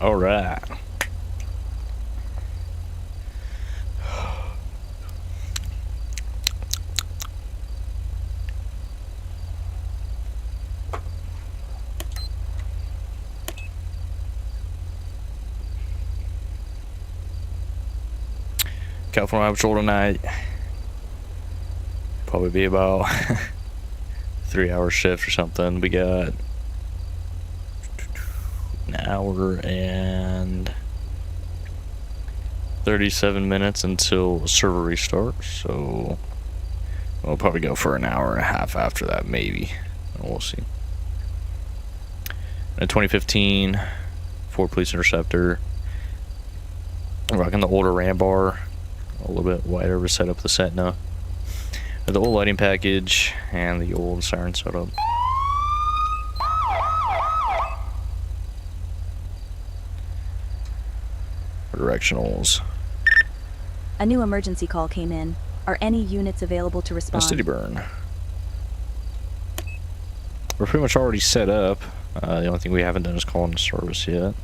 All right. California High Patrol tonight. Probably be about 3-hour shift or something. We got an hour and 37 minutes until server restarts, so we'll probably go for an hour and a half after that, maybe. We'll see. In 2015 Ford Police Interceptor, I'm rocking the older Ram bar, a little bit wider of a setup the Setna, the old lighting package, and the old siren setup. Directionals. A new emergency call came in. Are any units available to respond? City burn. We're pretty much already set up. The only thing we haven't done is call into service yet.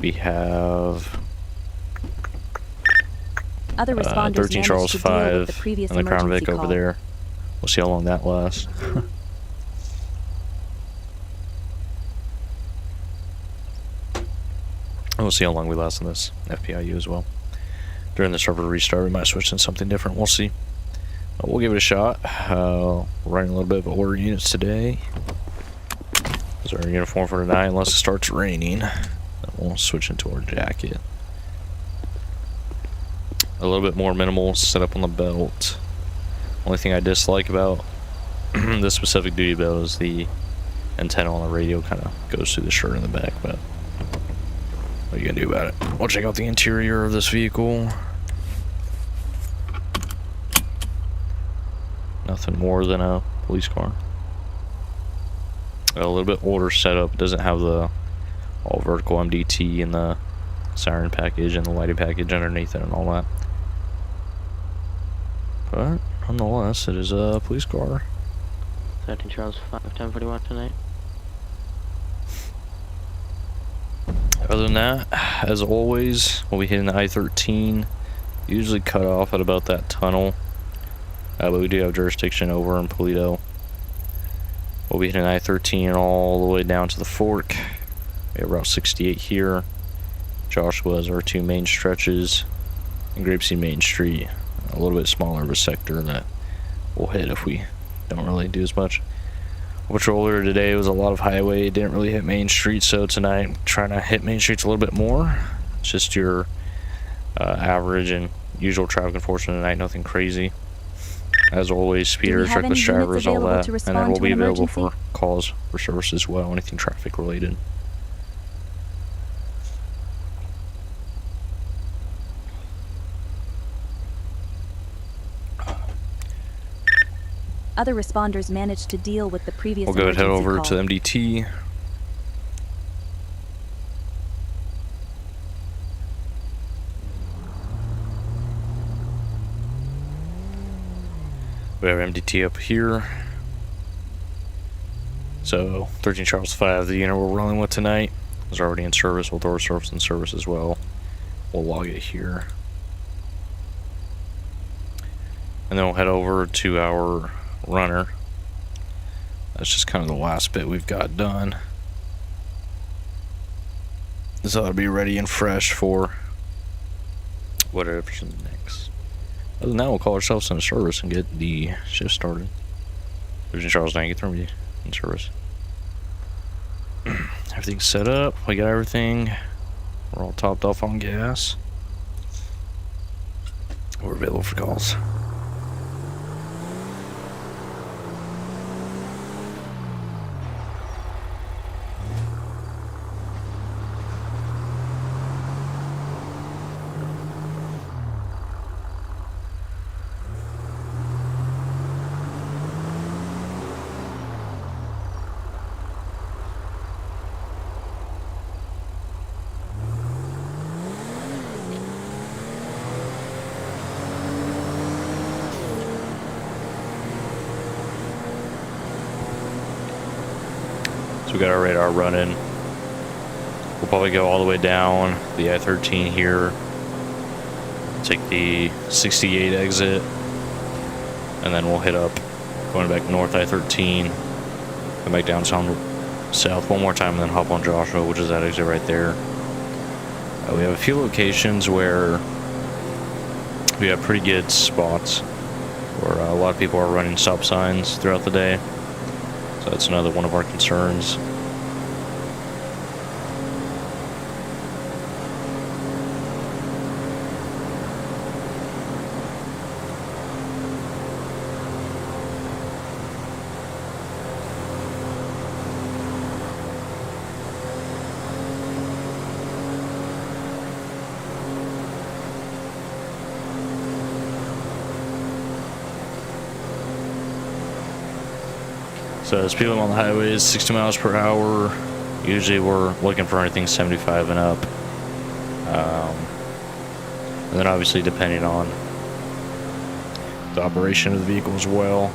We have other responders 13 Charles 5 the and the Crown Vic over there. We'll see how long that lasts. We'll see how long we last in this FPIU as well. During the server restart, we might switch into something different. We'll see. We'll give it a shot. We're running a little bit of order units today. This is our uniform for tonight, unless it starts raining. Then we'll switch into our jacket. A little bit more minimal setup on the belt. Only thing I dislike about this specific duty belt is the antenna on the radio kind of goes through the shirt in the back, but what are you gonna do about it? We'll check out the interior of this vehicle. Nothing more than a police car. A little bit older setup. It doesn't have the all vertical MDT and the siren package and the lighting package underneath it and all that. But nonetheless, it is a police car. 13 Charles 5, 1041 tonight. Other than that, as always, we'll be hitting the I-13. Usually cut off at about that tunnel. But we do have jurisdiction over in Polito. We'll be hitting I-13 all the way down to the fork. We have Route 68 here. Joshua has our two main stretches. And Grapeseed Main Street, a little bit smaller of a sector that we'll hit if we don't really do as much. Patrol earlier today was a lot of highway, didn't really hit Main Street, so tonight I'm trying to hit Main Streets a little bit more. It's just your average and usual traffic enforcement tonight, nothing crazy. As always, speeders, reckless drivers, all that, and then we'll be available for calls for service as well, anything traffic related. Other responders managed to deal with the previous We'll go ahead over call. to MDT. We have MDT up here. So 13 Charles 5, the unit we're rolling with tonight, is already in service. We'll throw our service in service as well. We'll log it here. And then we'll head over to our runner. That's just kind of the last bit we've got done. This ought to be ready and fresh for whatever's next. Other than that, we'll call ourselves in service and get the shift started. Virgin Charles 9, get through in service. Everything's set up. We got everything. We're all topped off on gas. We're available for calls. we got our radar running. We'll probably go all the way down the I-13 here, take the 68 exit, and then we'll hit up going back north I-13, come back down south one more time, and then hop on Joshua, which is that exit right there. We have a few locations where we have pretty good spots where a lot of people are running stop signs throughout the day, so that's another one of our concerns. So speed on the highway is 60 miles per hour. Usually we're looking for anything 75 and up. And then obviously depending on the operation of the vehicle as well.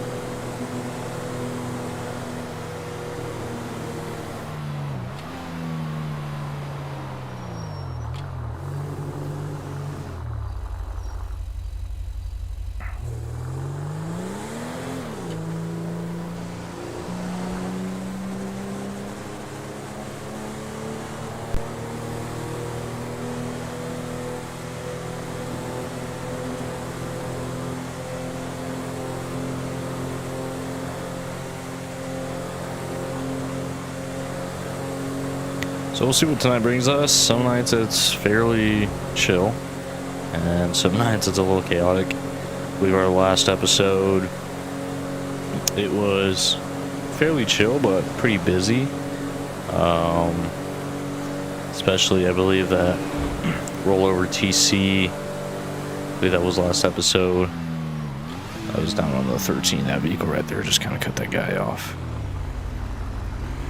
So we'll see what tonight brings us. Some nights it's fairly chill, and some nights it's a little chaotic. I believe our last episode, it was fairly chill, but pretty busy. Especially, I believe that rollover TC, I believe that was last episode. I was down on the 13, that vehicle right there, just kind of cut that guy off.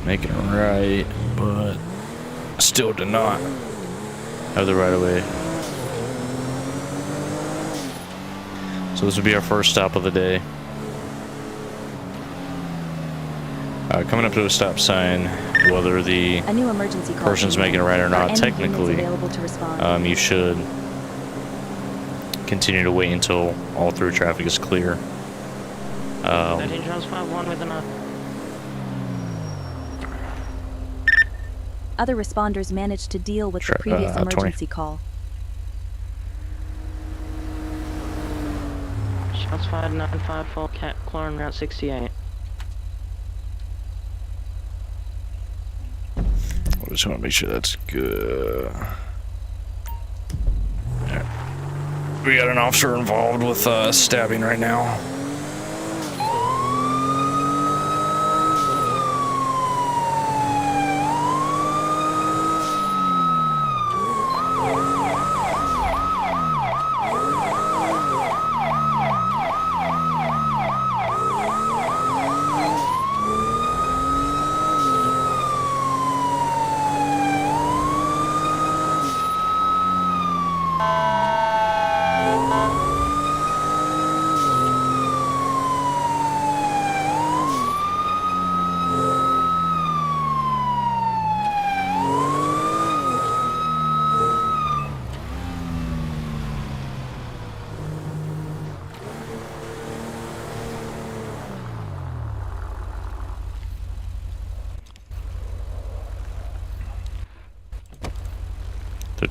Making it right, but still did not have the right of way. So this would be our first stop of the day. Coming up to a stop sign, whether the A new emergency call person's came making in. a right or Are not, any technically, units available to respond? you should continue to wait until all through traffic is clear. 13 Charles 5, 1 with enough. Other responders managed to deal with the previous 20. emergency call. Shots fired 954 Cat Clorin Route 68. I just want to make sure that's good. Yeah. We got an officer involved with stabbing right now.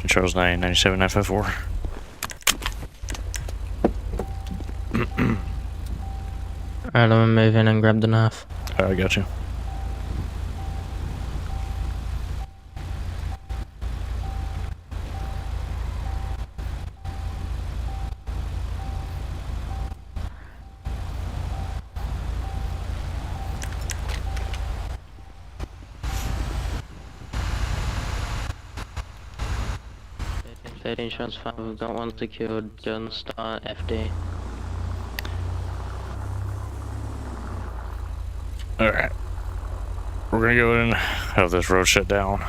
Charles 9, 97, 954. Alright, I'm gonna move in and grab the knife. I got you. Shots 5, we've got one secured. Gun start FD. Alright. We're gonna go in and have this road shut down.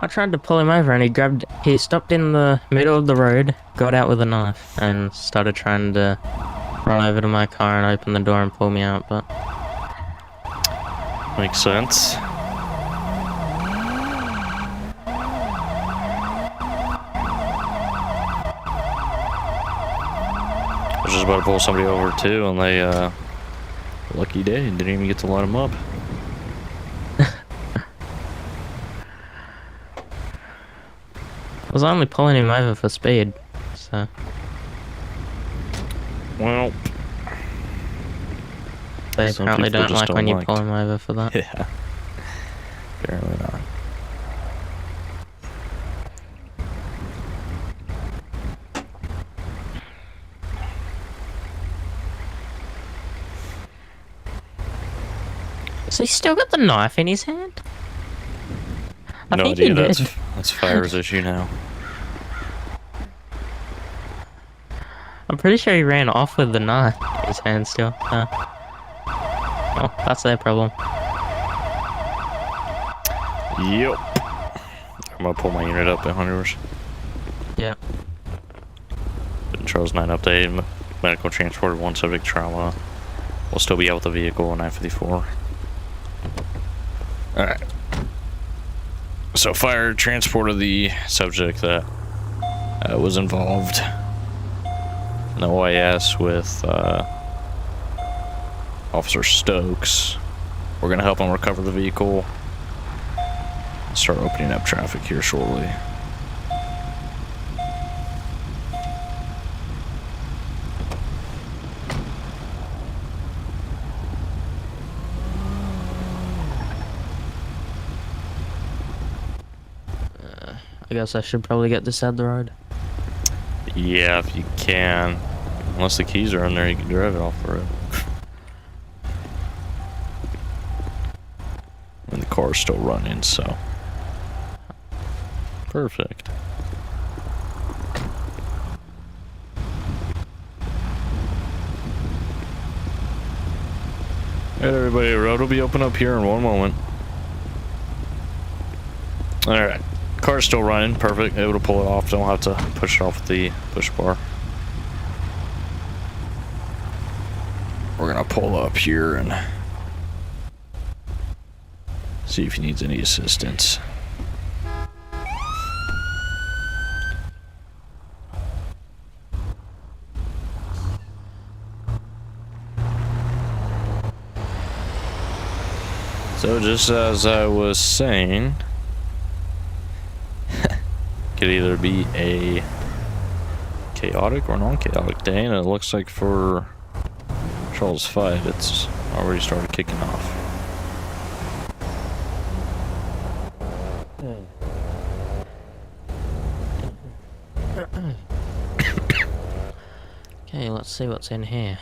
I tried to pull him over and he stopped in the middle of the road, got out with a knife, and started trying to run over to my car and open the door and pull me out, but... Makes sense. I was just about to pull somebody over too, and they, lucky day, didn't even get to line them up. I was only pulling him over for speed, so... Well... They some apparently people don't just like when you like pull him over for that. Yeah. Apparently not. So he's still got the knife in his hand? I No think idea, he did. that's Fire's issue now. I'm pretty sure he ran off with the knife in his hand still. Well, that's their problem. Yep. I'm gonna pull my unit up behind yours. Yep. Charles 9 update. Medical transported 1 subject trauma. We'll still be out with the vehicle at 9:54. Alright. So Fire transported the subject that was involved in the OIS with Officer Stokes. We're gonna help him recover the vehicle. Start opening up traffic here shortly. I guess I should probably get this out the road. Yeah, if you can. Unless the keys are in there, you can drive it off the road. And the car's still running, so. Perfect. Alright, everybody, the road will be open up here in 1 moment. Alright. Car's still running, perfect. Able to pull it off, don't have to push it off with the push bar. We're gonna pull up here and see if he needs any assistance. So just as I was saying, could either be a chaotic or non-chaotic day, and it looks like for Charles 5 it's already started kicking off. Okay, let's see what's in here.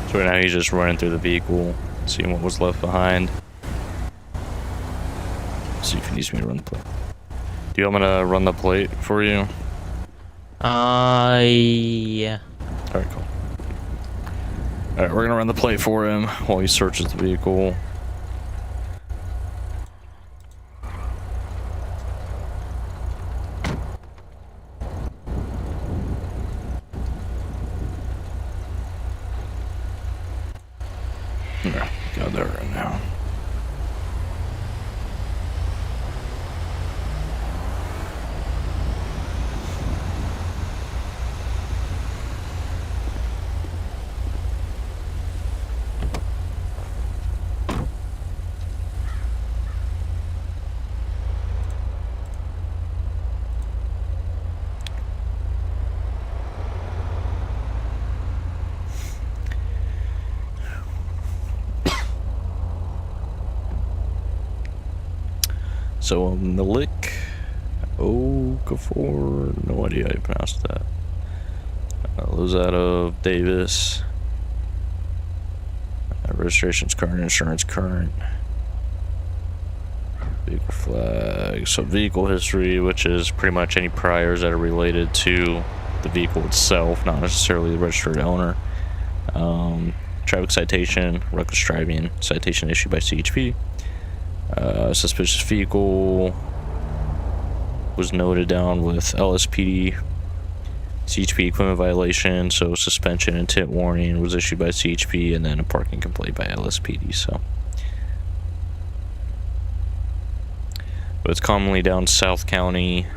So right now he's just running through the vehicle, seeing what was left behind. See if he needs me to run the plate. Do you want me to run the plate for you? Yeah. Alright, cool. Alright, we're gonna run the plate for him while he searches the vehicle. Yeah, got there right now. So Milik Okafor, no idea how you pronounce that. Those out of Davis. Registration's current, insurance current. Vehicle flag. So vehicle history, which is pretty much any priors that are related to the vehicle itself, not necessarily the registered owner. Traffic citation, reckless driving, citation issued by CHP. Suspicious vehicle was noted down with LSPD. CHP equipment violation, so suspension and tint warning was issued by CHP, and then a parking complaint by LSPD. So, but it's commonly down South County.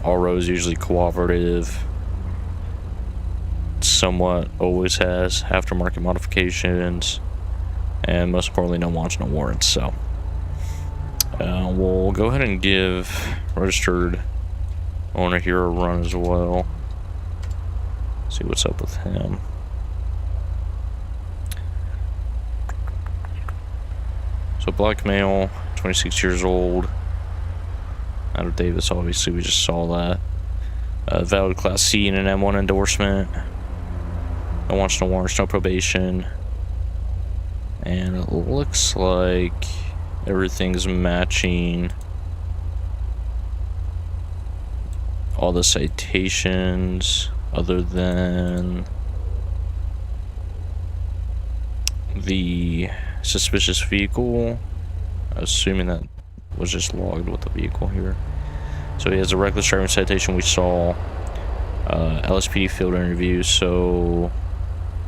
All roads usually cooperative. Somewhat always has aftermarket modifications, and most importantly, no wants, no warrants. So, we'll go ahead and give registered owner here a run as well. See what's up with him. So black male, 26 years old, out of Davis. Obviously, we just saw that. Valid Class C and an M1 endorsement. No wants, no warrants, no probation. And it looks like everything's matching all the citations other than the suspicious vehicle, assuming that was just logged with the vehicle here. So he has a reckless driving citation we saw, LSPD field interview, so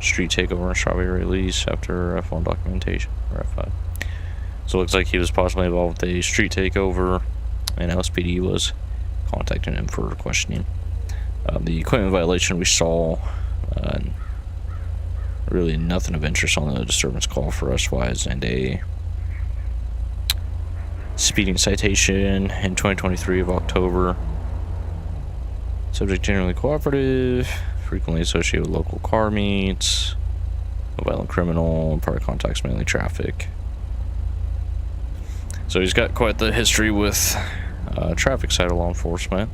street takeover and strawberry release after F1 documentation, or F5. So it looks like he was possibly involved with a street takeover, and LSPD was contacting him for questioning. The equipment violation we saw, really nothing of interest on the disturbance call for us wise, and a speeding citation in 2023 of October. Subject generally cooperative, frequently associated with local car meets, a violent criminal, prior contacts mainly traffic. So he's got quite the history with traffic side of law enforcement.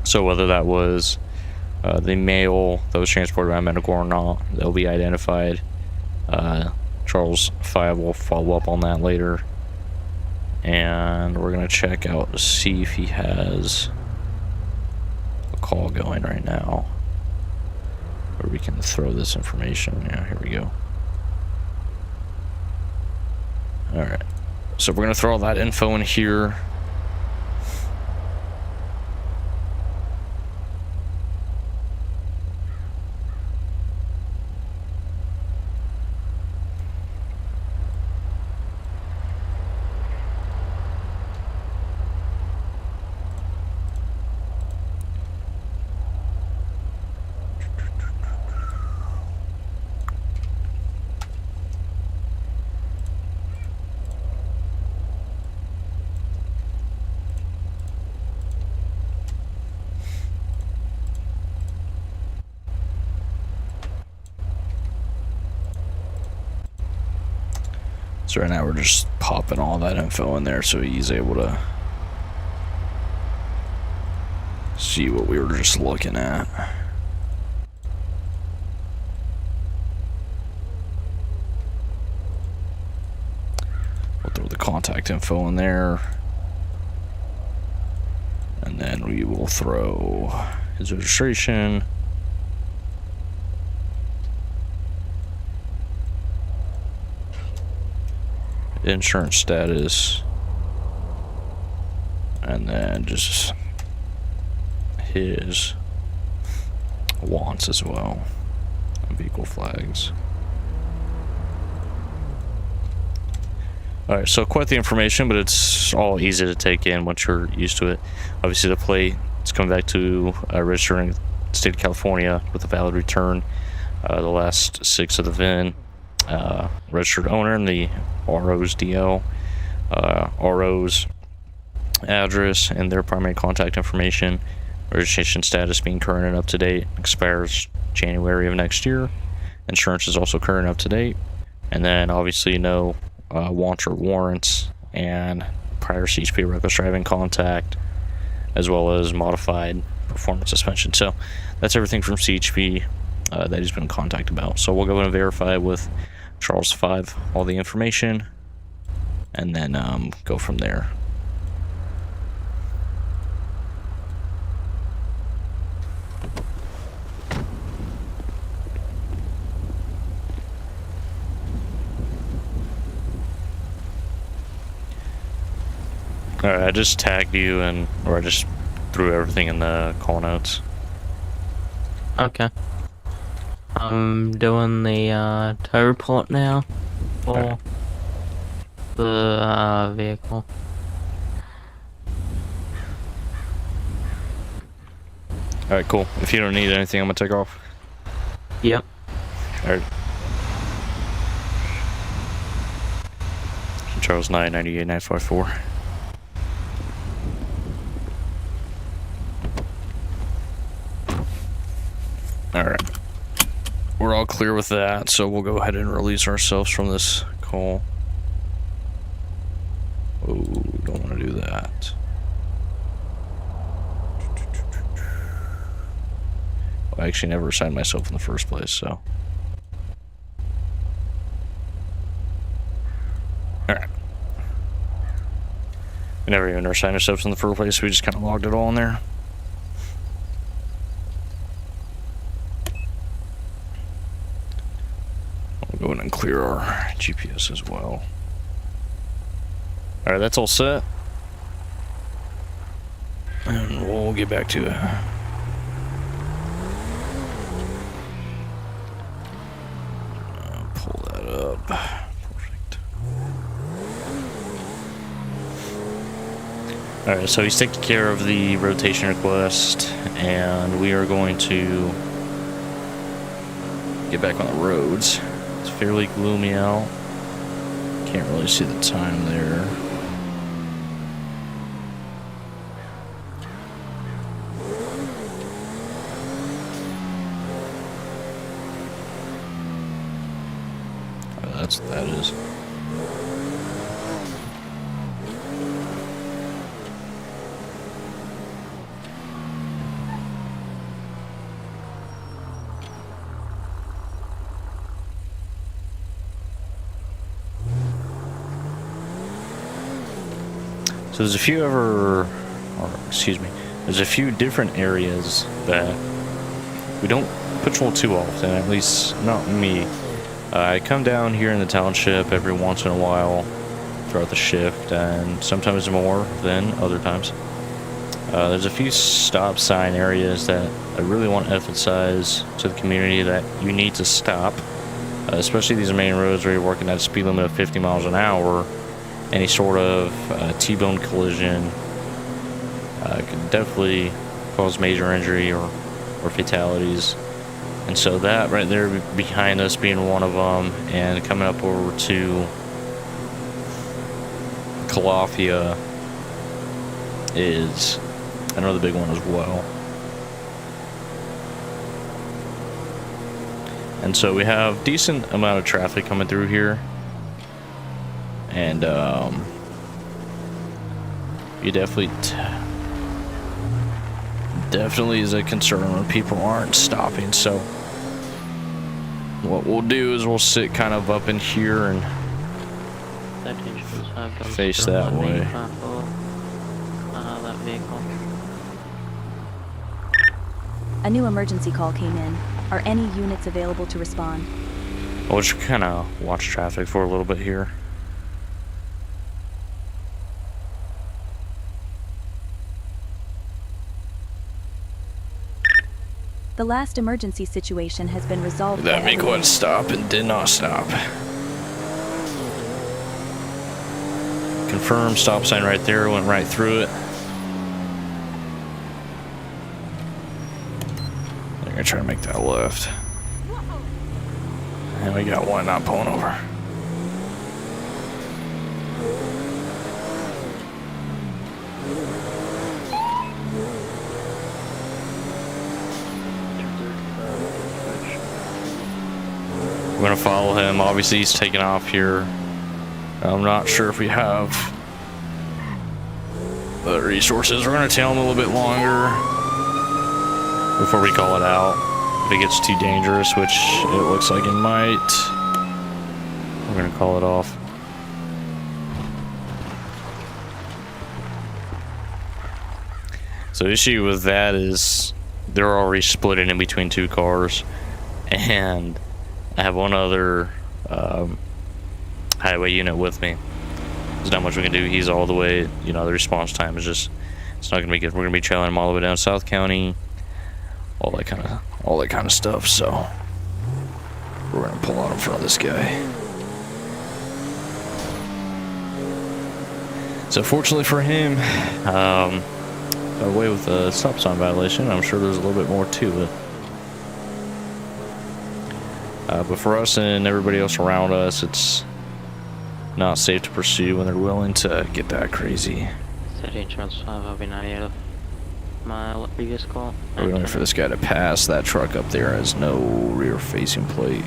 So whether that was the male that was transported by medical or not, they'll be identified. Charles FiveM will follow up on that later. And we're going to check out to see if he has a call going right now, where we can throw this information. Yeah, here we go. Alright, so we're going to throw all that info in here. So right now we're just popping all that info in there so he's able to see what we were just looking at. We'll throw the contact info in there, and then we will throw his registration, insurance status, and then just his wants as well, vehicle flags. Alright, so quite the information, but it's all easy to take in once you're used to it. Obviously the plate, it's coming back to registering state of California with a valid return. The last 6 of the VIN, registered owner, and the RO's DL, RO's address, and their primary contact information. Registration status being current and up to date, expires January of next year. Insurance is also current and up to date. And then obviously no wants or warrants, and prior CHP reckless driving contact, as well as modified performance suspension. So that's everything from CHP that he's been in contact about. So we'll go and verify with Charles 5 all the information, and then go from there. Alright, I just tagged you or I just threw everything in the call notes. Okay. I'm doing the tow report now for the vehicle. Alright, cool. If you don't need anything, I'm gonna take off. Yep. Alright. Charles 998 954. Alright. We're all clear with that, so we'll go ahead and release ourselves from this call. Oh, don't want to do that. I actually never assigned myself in the first place, so. Alright. We never even assigned ourselves in the first place, so we just kind of logged it all in there. We'll go ahead and clear our GPS as well. Alright, that's all set. And we'll get back to it. Pull that up. Perfect. Alright, so he's taking care of the rotation request, and we are going to get back on the roads. It's fairly gloomy out. Can't really see the time there. That's what that is. So there's a few there's a few different areas that we don't patrol too often, at least not me. I come down here in the township every once in a while throughout the shift, and sometimes more than other times. There's a few stop sign areas that I really want to emphasize to the community that you need to stop, especially these main roads where you're working at a speed limit of 50 miles an hour. Any sort of T-bone collision could definitely cause major injury or fatalities. And so that right there behind us being one of them, and coming up over to Calafia is another big one as well. And so we have decent amount of traffic coming through here. And you definitely is a concern when people aren't stopping. So what we'll do is we'll sit kind of up in here and face that way. That vehicle. A new emergency call came in. Are any units available to respond? We'll just kind of watch traffic for a little bit here. The last emergency situation has been resolved. That make one stop and did not stop. Confirm, stop sign right there, went right through it. They're gonna try to make that left. And we got one not pulling over. We're gonna follow him. Obviously he's taking off here. I'm not sure if we have the resources. We're gonna tail him a little bit longer before we call it out. If it gets too dangerous, which it looks like it might, we're gonna call it off. So the issue with that is they're already split in between two cars, and I have one other highway unit with me. There's not much we can do. He's all the way, you know, the response time is just, it's not gonna be good. We're gonna be trailing him all the way down South County, all that kind of stuff. So we're gonna pull out in front of this guy. So fortunately for him, got away with a stop sign violation. I'm sure there's a little bit more to it. But for us and everybody else around us, it's not safe to pursue when they're willing to get that crazy. 13 Charles 5, I'll be 98 of my previous call. We're waiting for this guy to pass. That truck up there has no rear facing plate.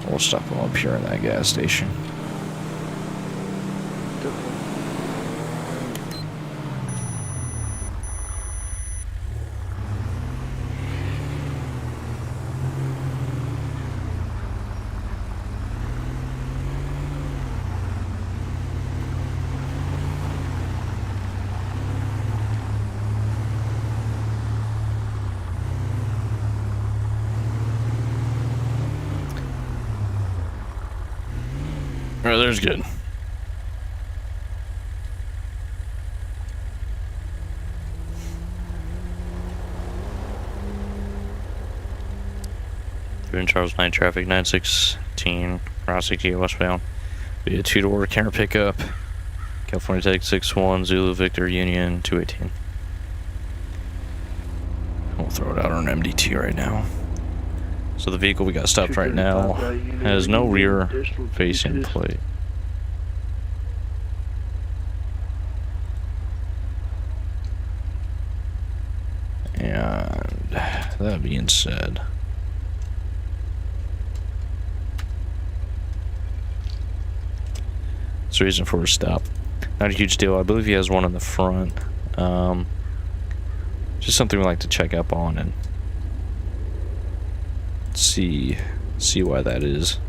We'll stop him up here in that gas station. Alright, there's good. Doing Charles 9 traffic, 916, Route 68 westbound. Be a two-door camera pickup. California Tech 61, Zulu Victor Union 218. We'll throw it out on an MDT right now. So the vehicle we got stopped right now has no rear facing plate. And that being said, it's the reason for a stop. Not a huge deal. I believe he has one in the front. Just something we like to check up on and see why that is.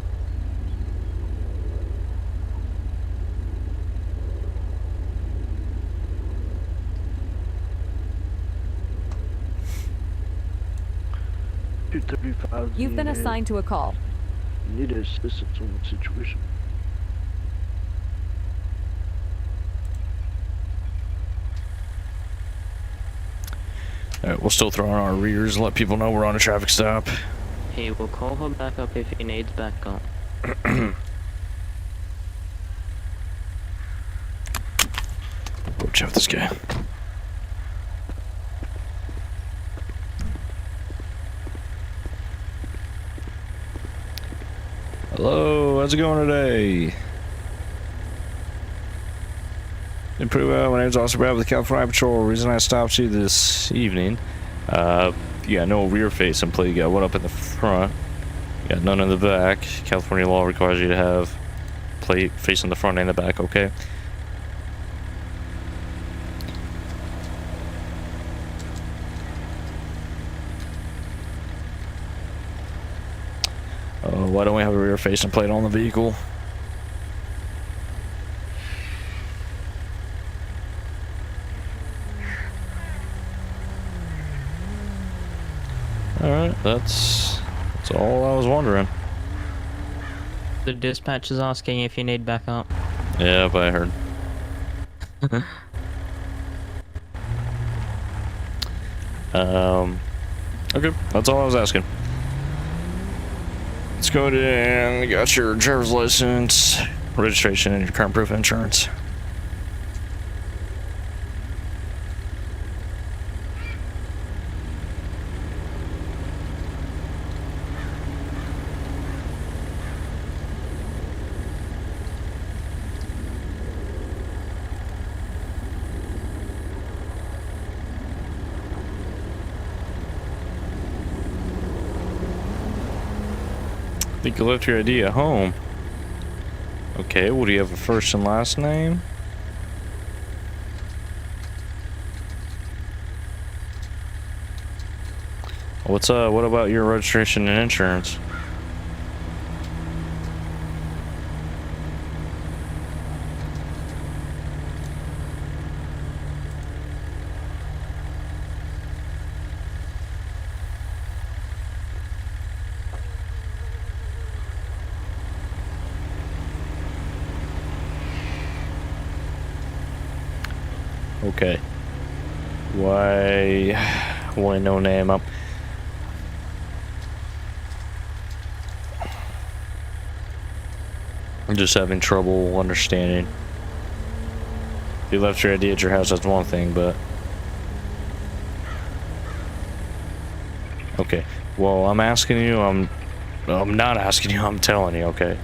You've been assigned to a call. Need assistance on the situation. Alright, we'll still throw on our rears and let people know we're on a traffic stop. He will call her back up if he needs backup. Go check this guy. Hello, how's it going today? Improve. My name's Officer Brad with the California Patrol. The reason I stopped you this evening, you got no rear facing plate. You got one up in the front. You got none in the back. California law requires you to have plate facing the front and the back. Okay. Why don't we have a rear facing plate on the vehicle? Alright, that's all I was wondering. The dispatch is asking if you need backup. Yeah, but I heard. Okay, that's all I was asking. Let's go in. You got your driver's license, registration, and your current proof of insurance. think you left your ID at home. Okay, well, do you have a first and last name? What about your registration and insurance? Okay. Why no name up? I'm just having trouble understanding. If you left your ID at your house, that's one thing, but... Okay. Well, I'm asking you, I'm not asking you, I'm telling you, okay?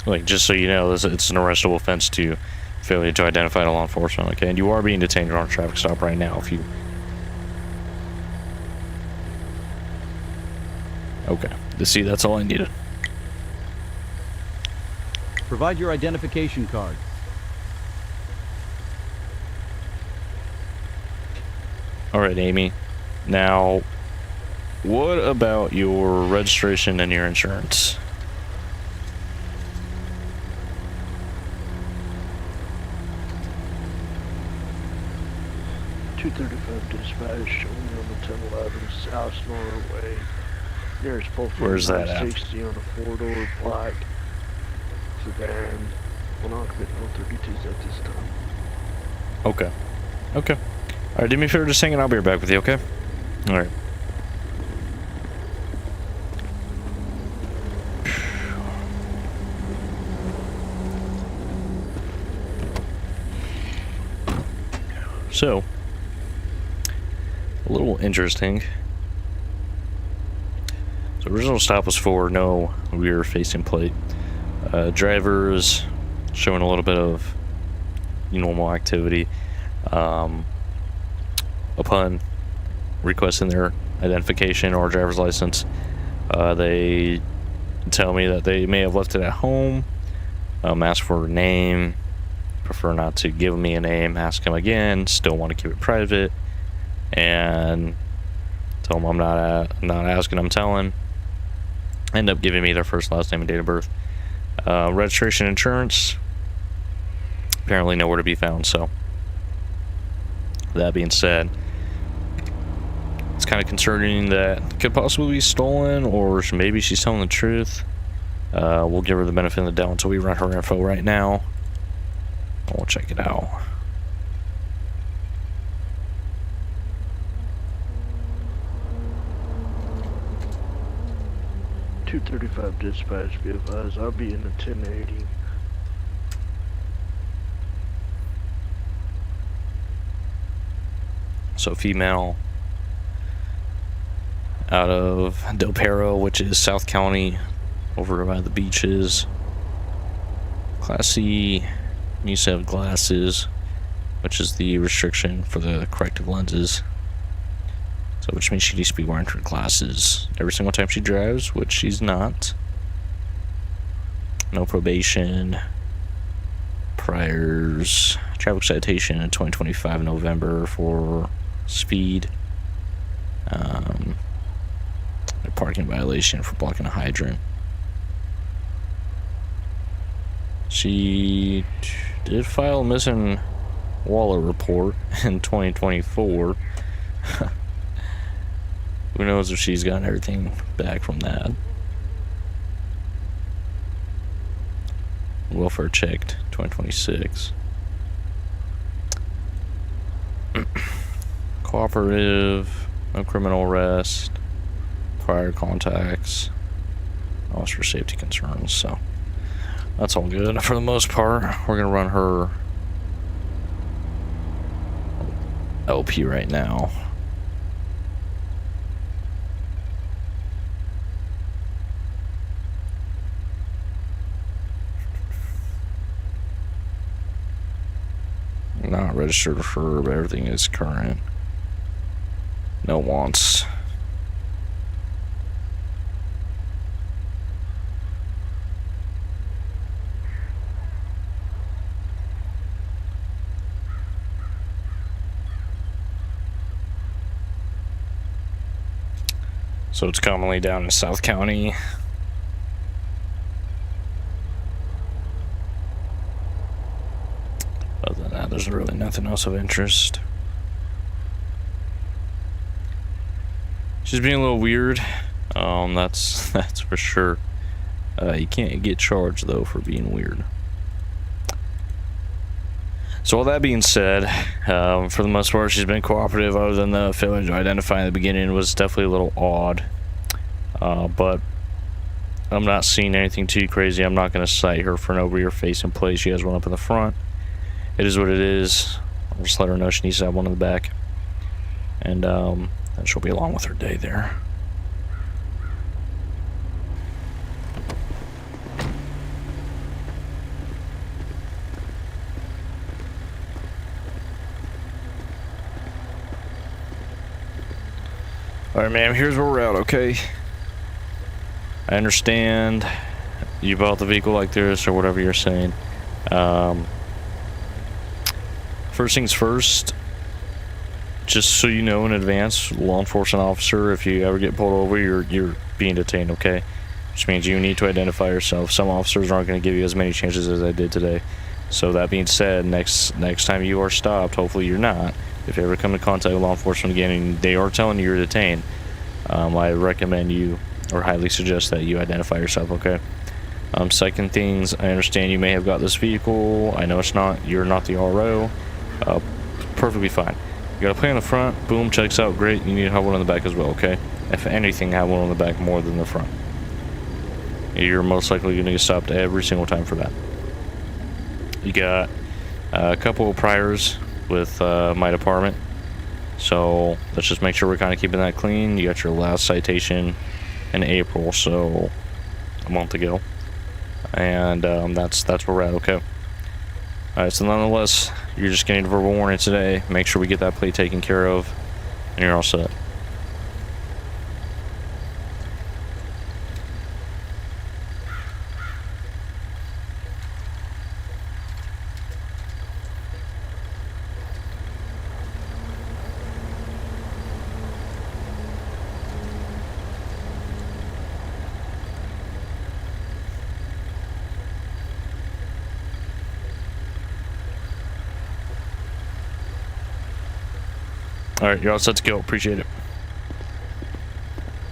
Like, just so you know, it's an arrestable offense to failure to identify law enforcement, okay? And you are being detained on a traffic stop right now if you... Okay. See, that's all I needed. Provide your identification card. Alright, Amy. Now, what about your registration and your insurance? .235 dispatch showing on the Temple Avenue South Norway. Nearest pole Where's that at? 60 on a 4-door black sedan. One occupant, no 32s at this time. Okay. Okay. Alright, do me a favor, just hang it. I'll be right back with you, okay? Alright. So, a little interesting. So, original stop was for no rear facing plate. Drivers showing a little bit of normal activity. Upon requesting their identification or driver's license, they tell me that they may have left it at home. Ask for a name. Prefer not to give me a name. Ask them again. Still want to keep it private. And tell them I'm not asking. I'm telling. End up giving me their first, last name, and date of birth. Registration, insurance. Apparently nowhere to be found. So that being said, it's kind of concerning that it could possibly be stolen, or maybe she's telling the truth. We'll give her the benefit of the doubt until we run her info right now. We'll check it out. .235 dispatch, be advised, I'll be in the 1080. So female out of Del Perro, which is South County, over by the beaches. Class C, needs to have glasses, which is the restriction for the corrective lenses. So which means she needs to be wearing her glasses every single time she drives, which she's not. No probation. Priors. Traffic citation in 2025 November for speed. A parking violation for blocking a hydrant. She did file a missing wallet report in 2024. Who knows if she's gotten everything back from that. Welfare checked 2026. Cooperative, no criminal arrest, prior contacts, officer safety concerns, so that's all good for the most part. We're gonna run her LP right now. not registered for, but everything is current. No wants. So it's commonly down in South County. Other than that, there's really nothing else of interest. She's being a little weird. That's for sure. You can't get charged though for being weird. So all that being said, for the most part, she's been cooperative. Other than the failure to identify in the beginning was definitely a little odd. But I'm not seeing anything too crazy. I'm not going to cite her for no rear-facing plate. She has one up in the front. It is what it is. I'll just let her know she needs to have one in the back. And she'll be along with her day there. Alright, ma'am, here's where we're at, okay? I understand you bought the vehicle like this or whatever you're saying. First things first, just so you know in advance, law enforcement officer, if you ever get pulled over, you're being detained, okay? Which means you need to identify yourself. Some officers aren't going to give you as many chances as I did today. So that being said, next time you are stopped, hopefully you're not. If you ever come in contact with law enforcement again and they are telling you you're detained, I recommend you, or highly suggest that you identify yourself, okay? Second things, I understand you may have got this vehicle. I know you're not the RO. Perfectly fine. You got a plate on the front, boom, checks out, great. You need to have one on the back as well, okay? If anything, have one on the back more than the front. You're most likely going to get stopped every single time for that. You got a couple of priors with my department, so let's just make sure we're kind of keeping that clean. You got your last citation in April, so a month ago, and that's where we're at, okay? Alright, so nonetheless, you're just getting a verbal warning today. Make sure we get that plate taken care of, and you're all set. Alright, you're all set to go. Appreciate it.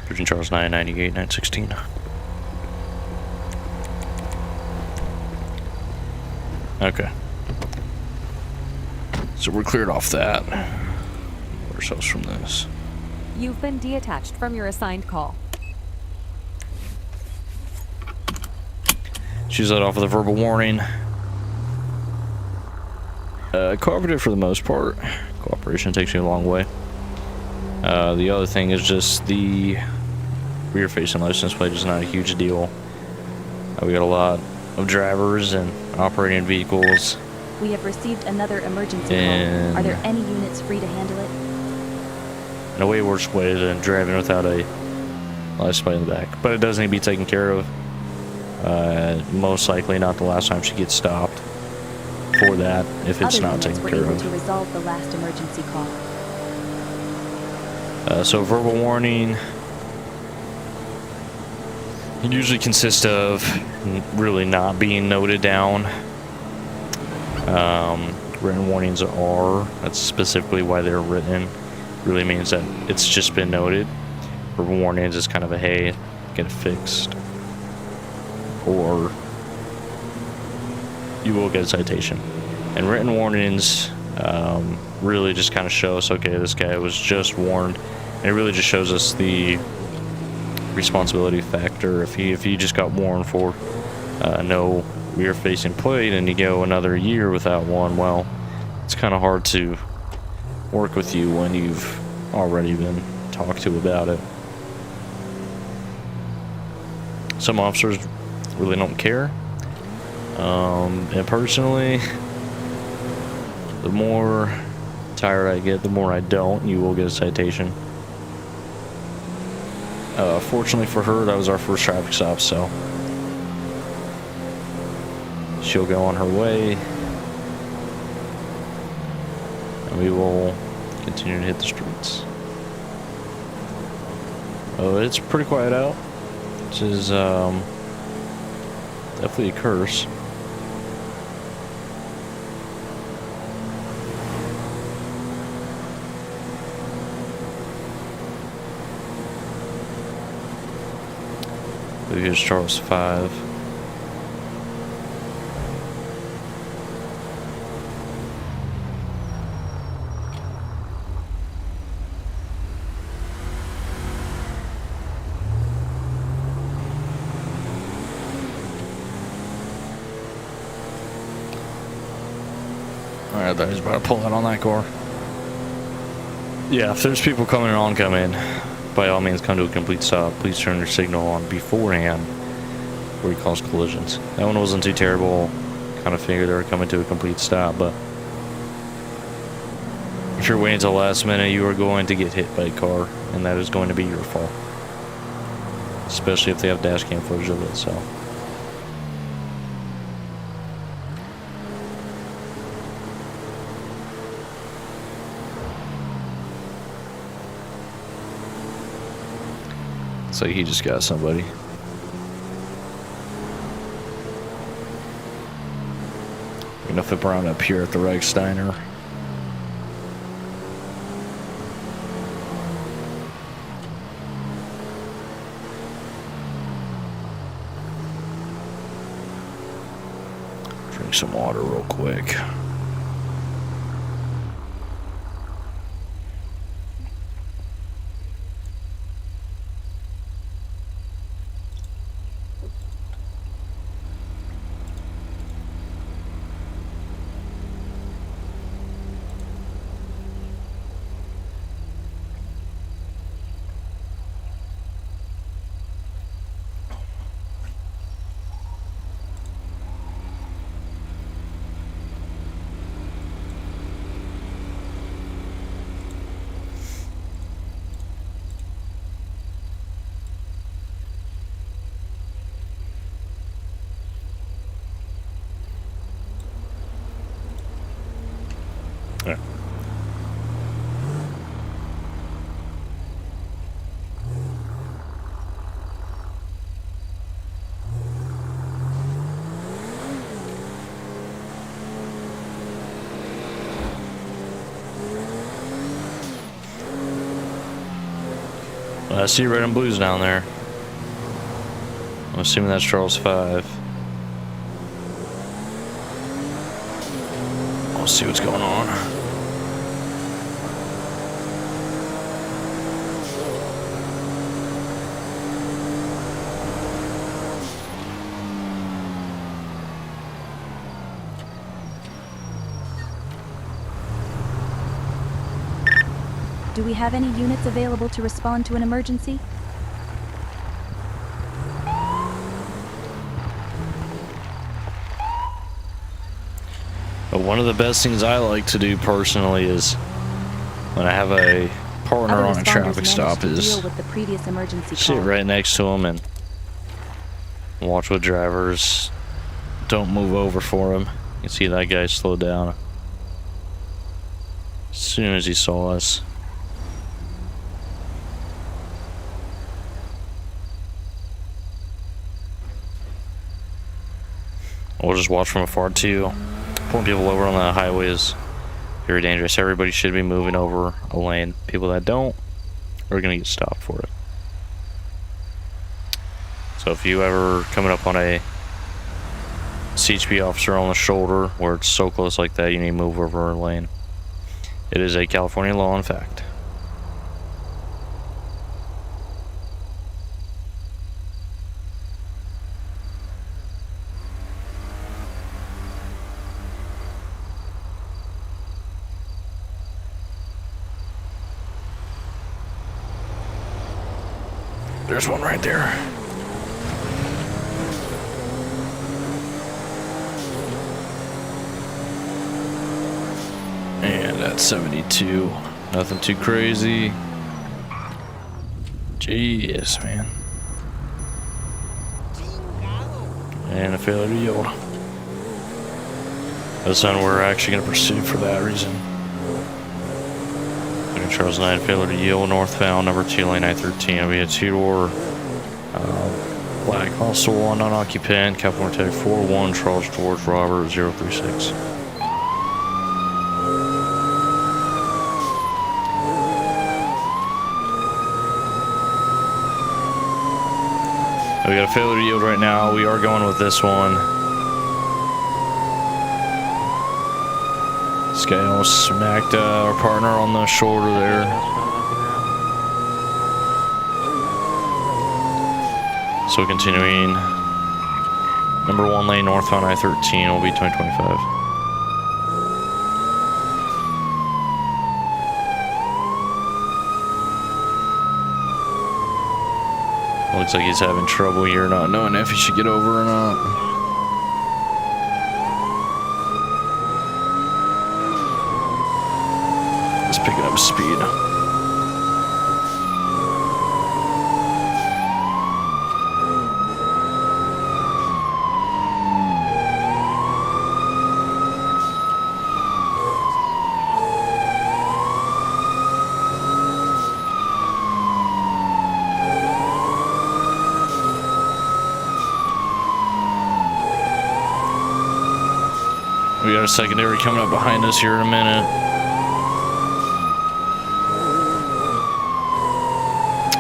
Virgin Charles 998 916. Okay. So we're cleared off that. Ourselves from this. You've been detached from your assigned call. She's let off with a verbal warning. Cooperative for the most part. Cooperation takes you a long way. The other thing is just the rear-facing license plate is not a huge deal. We got a lot of drivers and operating vehicles. We have received another emergency call. Are there any units free to handle it? In a way worse way than driving without a license plate in the back. But it does need to be taken care of. Most likely not the last time she gets stopped for that if it's Other not units taken were care able of. to resolve the last emergency call. So verbal warning usually consists of really not being noted down. Written warnings are, that's specifically why they're written. Really means that it's just been noted. Verbal warnings is kind of a hey, get it fixed, or you will get a citation. And written warnings really just kind of show us, okay, this guy was just warned. And it really just shows us the responsibility factor. If he just got warned for no rear-facing plate and you go another year without one, well, it's kind of hard to work with you when you've already been talked to about it. Some officers really don't care. And personally, The more tired I get, the more I don't. You will get a citation. Fortunately for her, that was our first traffic stop, so she'll go on her way, and we will continue to hit the streets. Oh, it's pretty quiet out, which is definitely a curse. Here's Charles 5. Alright, I thought he was about to pull out on that car. Yeah, if there's people coming in oncoming, by all means come to a complete stop. Please turn your signal on beforehand before you cause collisions. That one wasn't too terrible. Kind of figured they were coming to a complete stop, but if you're waiting until the last minute, you are going to get hit by a car, and that is going to be your fault. Especially if they have dash cam footage of it, so. So he just got somebody. We're gonna flip around up here at the Reichsteiner. Drink some water real quick. Yeah. I see red and blues down there. I'm assuming that's Charles 5. Let's see what's going on. Do we have any units available to respond to an emergency? But one of the best things I like to do personally is when I have a partner Other on a responders traffic managed stop to is deal with the previous emergency sit call. right next to them and watch what drivers don't move over for him. You can see that guy slow down as soon as he saw us. We'll just watch from afar too. Pulling people over on the highway is very dangerous. Everybody should be moving over a lane. People that don't are gonna get stopped for it. So if you ever coming up on a CHP officer on the shoulder where it's so close like that, you need to move over a lane. It is a California law, in fact. There's one right there. 72. Nothing too crazy. Jeez, man. And a failure to yield. This one we're actually going to pursue for that reason. Charles 9, failure to yield northbound, number 2 lane I-13. We had 2-door black hostile on non-occupant, California Tech 41, Charles George Robert 036. We got a failure to yield right now. We are going with this one. This guy almost smacked our partner on the shoulder there. So continuing, number 1 lane northbound I-13 will be 2025. Looks like he's having trouble here, not knowing if he should get over or not. He's picking up speed. We got a secondary coming up behind us here in a minute.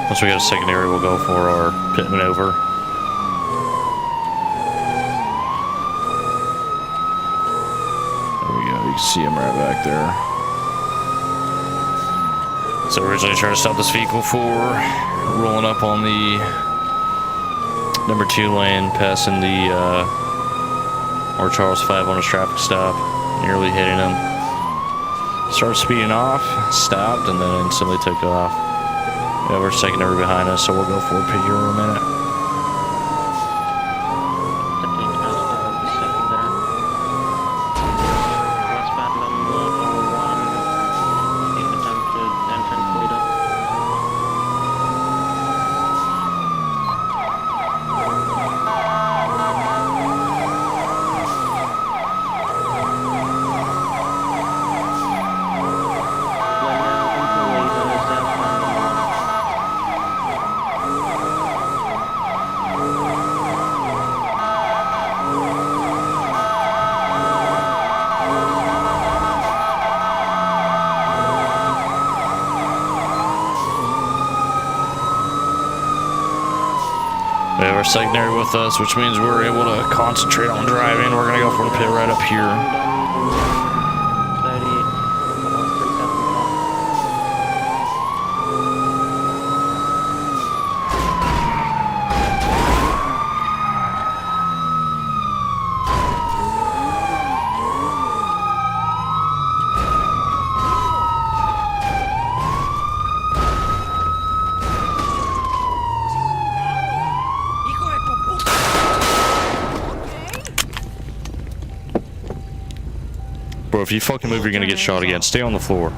Once we got a secondary, we'll go for our pit maneuver. There we go, you can see him right back there. So originally trying to stop this vehicle for rolling up on the number 2 lane, passing the or Charles 5 on his traffic stop, nearly hitting him. Started speeding off, stopped, and then instantly took off. We have our secondary behind us, so we'll go for a pit here in a minute. We have our secondary with us, which means we're able to concentrate on driving. We're going to go for the pit right up here. Bro, if you fucking move, you're gonna get shot again. Stay on the floor.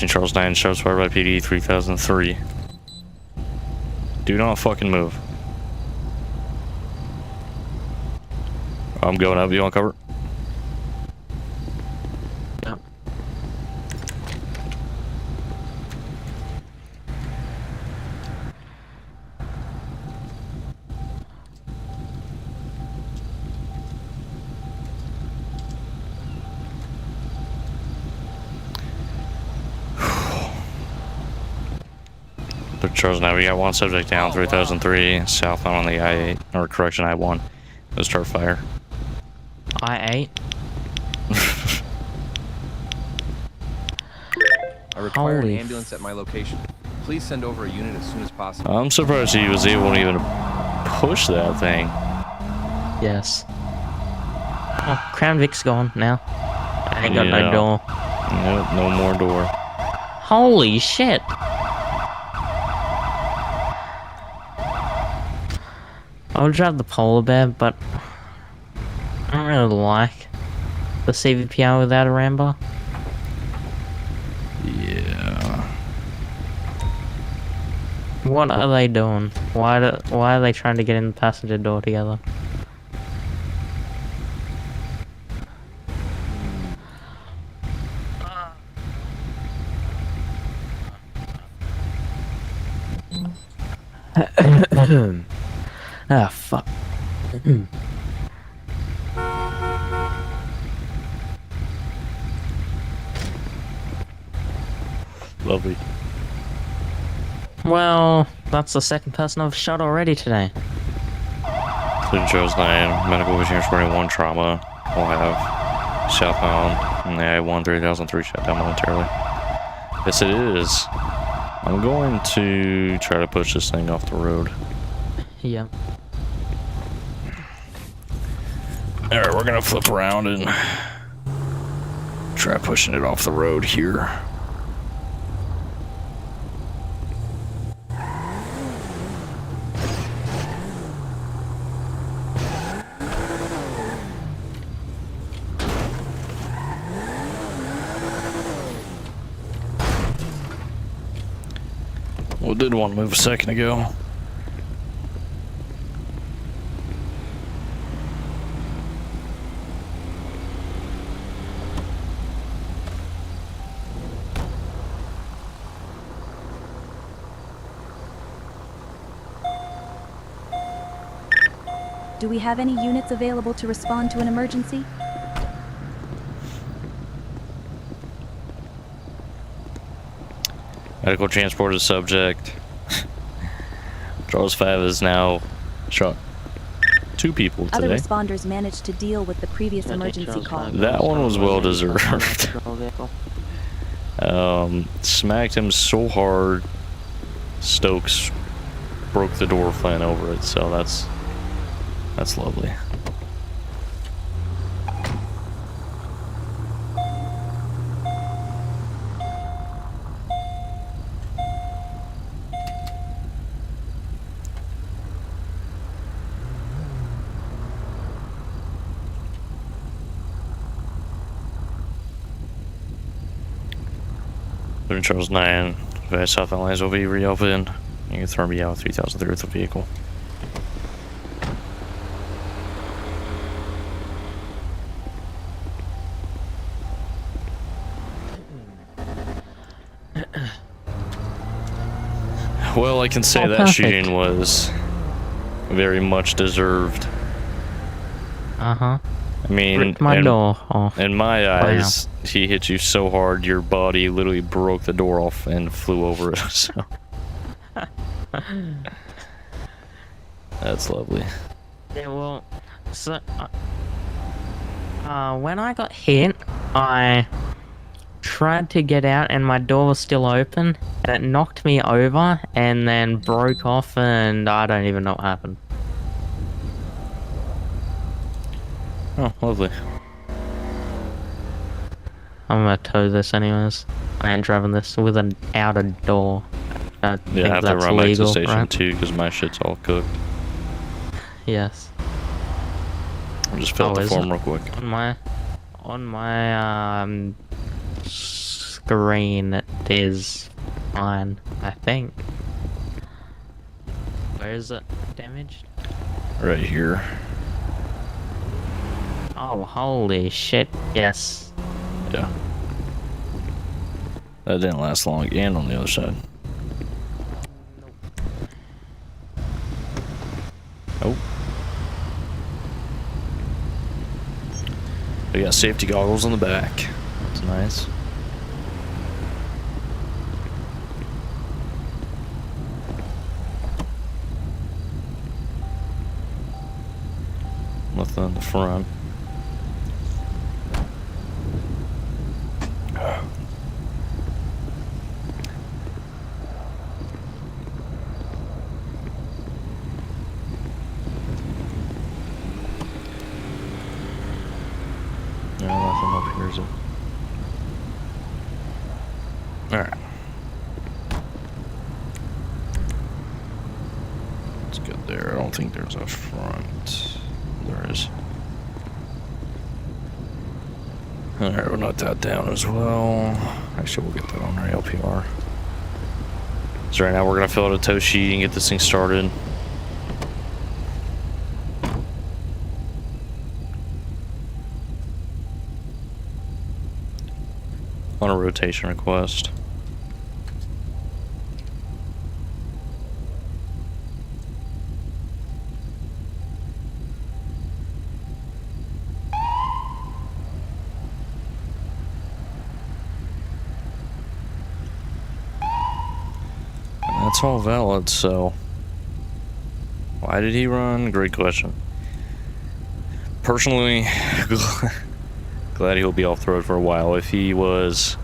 Charles 9, shots fired by PD 3003. Do not fucking move. I'm going up. You want cover? Yep. Charles 9, we got one subject down, 3003, southbound on the I-8, or correction, I-1. Let's start fire. I-8? I require Holy an ambulance at my location. Please send over a unit as soon as possible. I'm surprised he was able to even push that thing. Yes. Oh, Crown Vic's gone now. I ain't got no door. Nope, no more door. Holy shit! I would drive the polar bear, but really like the CVPR without a ramble. Yeah. What are they doing? Why are they trying to get in the passenger door together? Ah, fuck. Lovely. Well, that's the second person I've shot already today. Clinton Charles 9, medical vision 21 trauma. We'll have southbound and the I-1 3003 shut down momentarily. Yes, it is. I'm going to try to push this thing off the road. Yeah. Alright, we're gonna flip around and try pushing it off the road here. Well, did want to move a second ago. Do we have any units available to respond to an emergency? Medical transport subject. Charles 5 has now shot 2 people Other today. responders managed to deal with the previous emergency call. That one was well deserved. Smacked him so hard, Stokes broke the door flying over it, so that's lovely. Living Charles 9, southbound lanes will be reopened. You can throw me out 3003 with the vehicle. Well, I can say that perfect. shooting was very much deserved. Uh-huh. I mean, Ripped my door off. in my eyes, he hit you so hard, your body literally broke the door off and flew over it. So that's lovely. Yeah, well, so when I got hit, I tried to get out and my door was still open, and it knocked me over and then broke off, and I don't even know what happened. Oh, lovely. I'm gonna tow this anyways. I ain't driving this without a door. I think Yeah, I have to that's run back to the legal, station right? too because my shit's all cooked. Yes. I'll just fill out the is form it? real quick. On my screen it is fine, I think. Where is it damaged? Right here. Oh, holy shit, yes. Yeah. That didn't last long, and on the other side. Oh. We got safety goggles on the back. That's nice. Nothing on the front. No, nothing up here, is it? Alright. Let's go there. I don't think there's a front. There is. Alright, we'll note that down as well. Actually, we'll get that on our LPR. So right now we're gonna fill out a tow sheet and get this thing started. On a rotation request. That's all valid, so why did he run? Great question. Personally, glad he'll be off the road for a while. If he was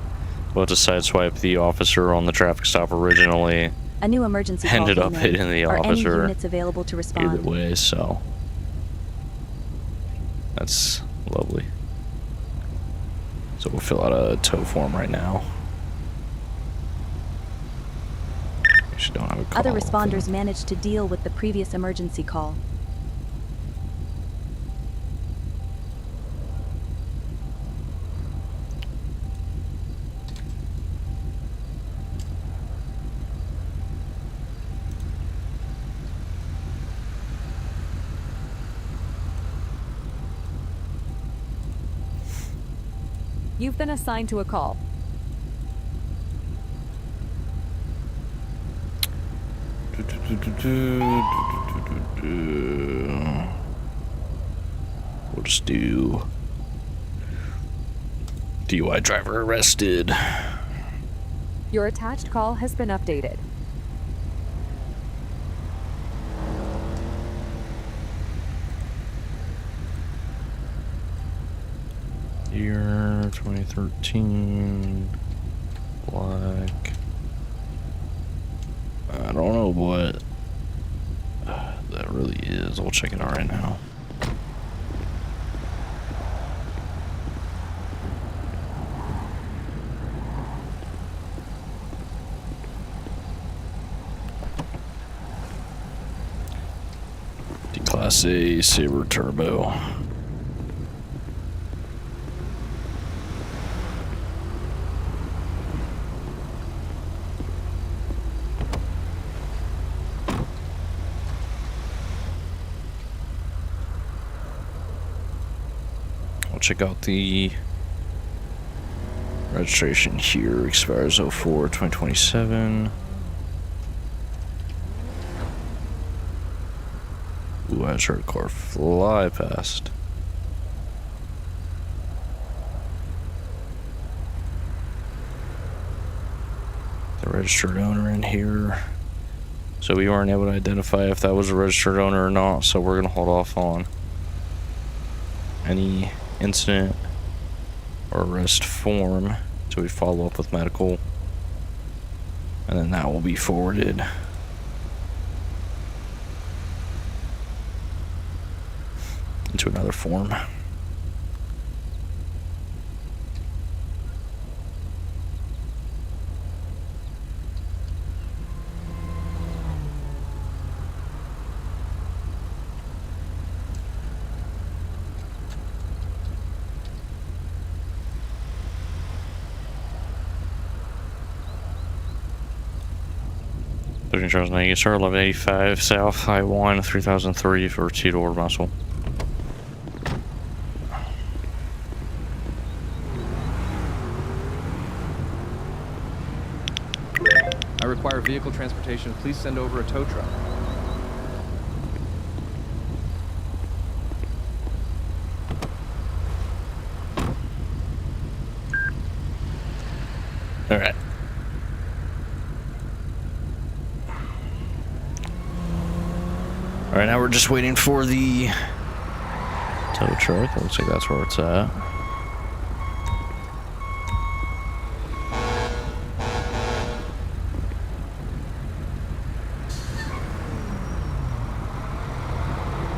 about to sideswipe the officer on the traffic stop originally, A new emergency call ended came up in. hitting the Are any officer units available to respond? either way, so that's lovely. So we'll fill out a tow form right now. Actually don't have a call. Other responders managed to deal with the previous emergency call. You've been assigned to a call. We'll just do DUI driver arrested. Your attached call has been updated. Year 2013. Black. I don't know what that really is. We'll check it out right now. Class A Sabre Turbo. I'll check out the registration here. Expires 04/2027. Ooh, I just heard a car fly past. The registered owner in here. So we weren't able to identify if that was a registered owner or not, so we're gonna hold off on any incident or arrest form until we follow up with medical. And then that will be forwarded into another form. Booking Charles Nagin, sir, 1185 South, I-1, 3003 for two-door muscle. I require vehicle transportation. Please send over a tow truck. All right. All right, now we're just waiting for the tow truck. Looks like that's where it's at.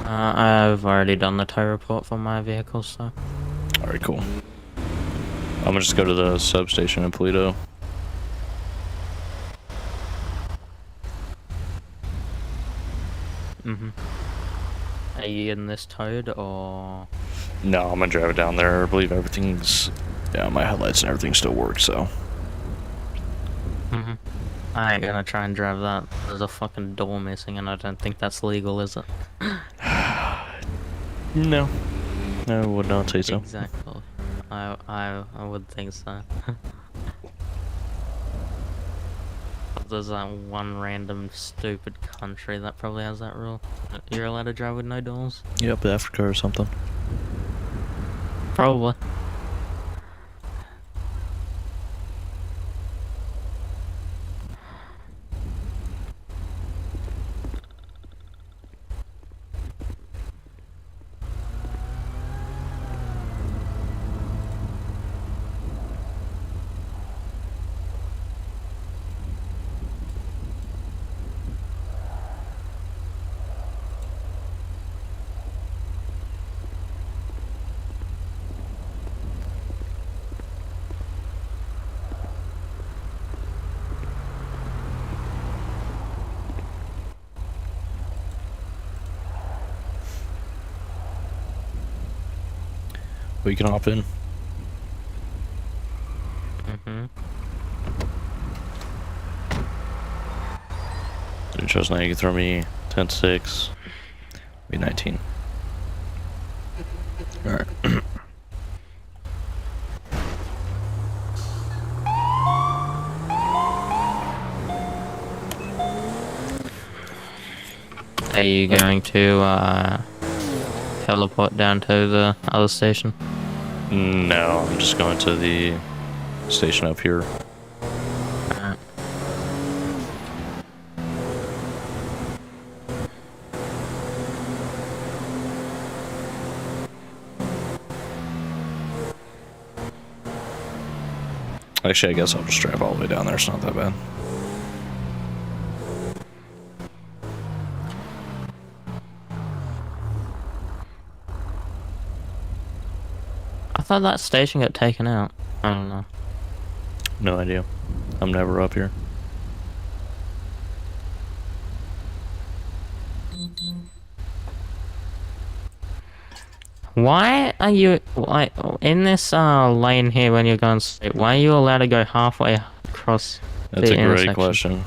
I've already done the tow report for my vehicle, so. All right, cool. I'm gonna just go to the substation in Polito. Are you in this towed or? No, I'm gonna drive it down there. I believe everything's... Yeah, my headlights and everything still work, so... Mm-hmm. I ain't gonna try and drive that. There's a fucking door missing, and I don't think that's legal, is it? No. I would not say so. Exactly. I would think so. There's that one random stupid country that probably has that rule. You're allowed to drive with no doors? Yep, Africa or something. Probably. We can hop in. Mm-hmm. Just now you can throw me 10-6. Be 19. Alright. Are you going to teleport down to the other station? No, I'm just going to the station up here. Alright. Actually, I guess I'll just drive all the way down there. It's not that bad. I thought that station got taken out. I don't know. No idea. I'm never up here. Why are you like in this lane here when you're going straight? Why are you allowed to go halfway across That's the a great intersection? question.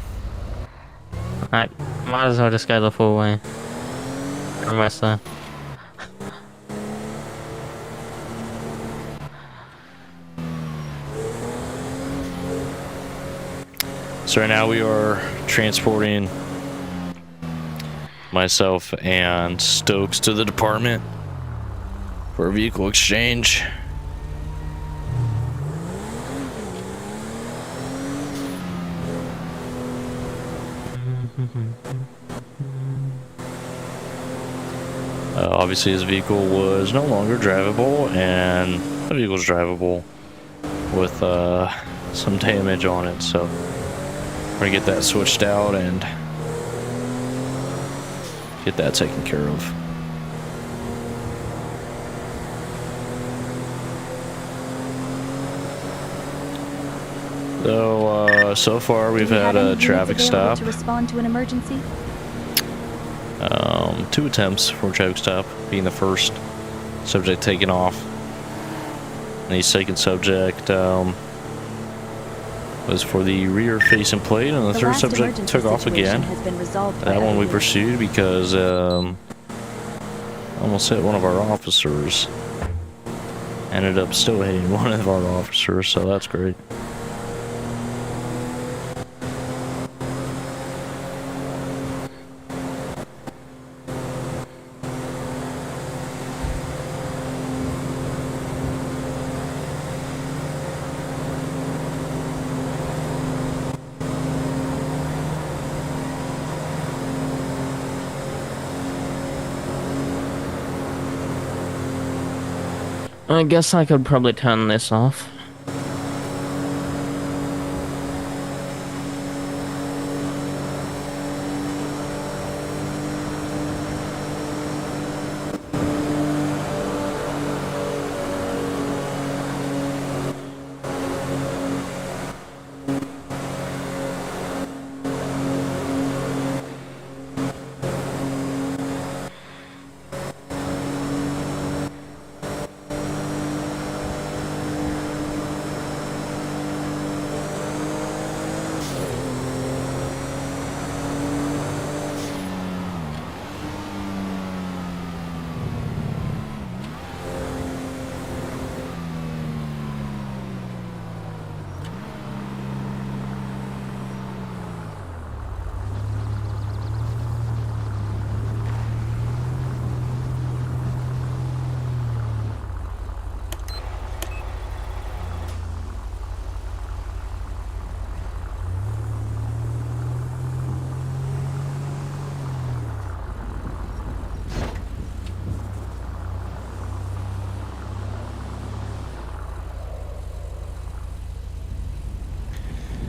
I might as well just go the full way. Almost there. So right now we are transporting myself and Stokes to the department for a vehicle exchange. Obviously his vehicle was no longer drivable, and the vehicle was drivable with some damage on it, so we're gonna get that switched out and get that taken care of. So far we've Do we had have any a units traffic available stop. to respond to an emergency? 2 attempts for a traffic stop, being the first subject taken off. And the second subject was for the rear facing plate, and the third last subject emergency took off situation again. has been resolved by That one other we units. pursued because almost hit one of our officers. Ended up still hitting one of our officers, so that's great. I guess I could probably turn this off.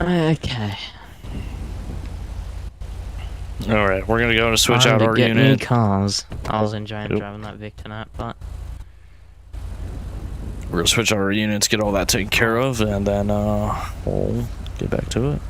Okay. All right, we're gonna go and switch Time out to our get new unit. cars. I was enjoying Yep. driving that Vic tonight, but We're gonna switch out our units, get all that taken care of, and then we'll get back to it.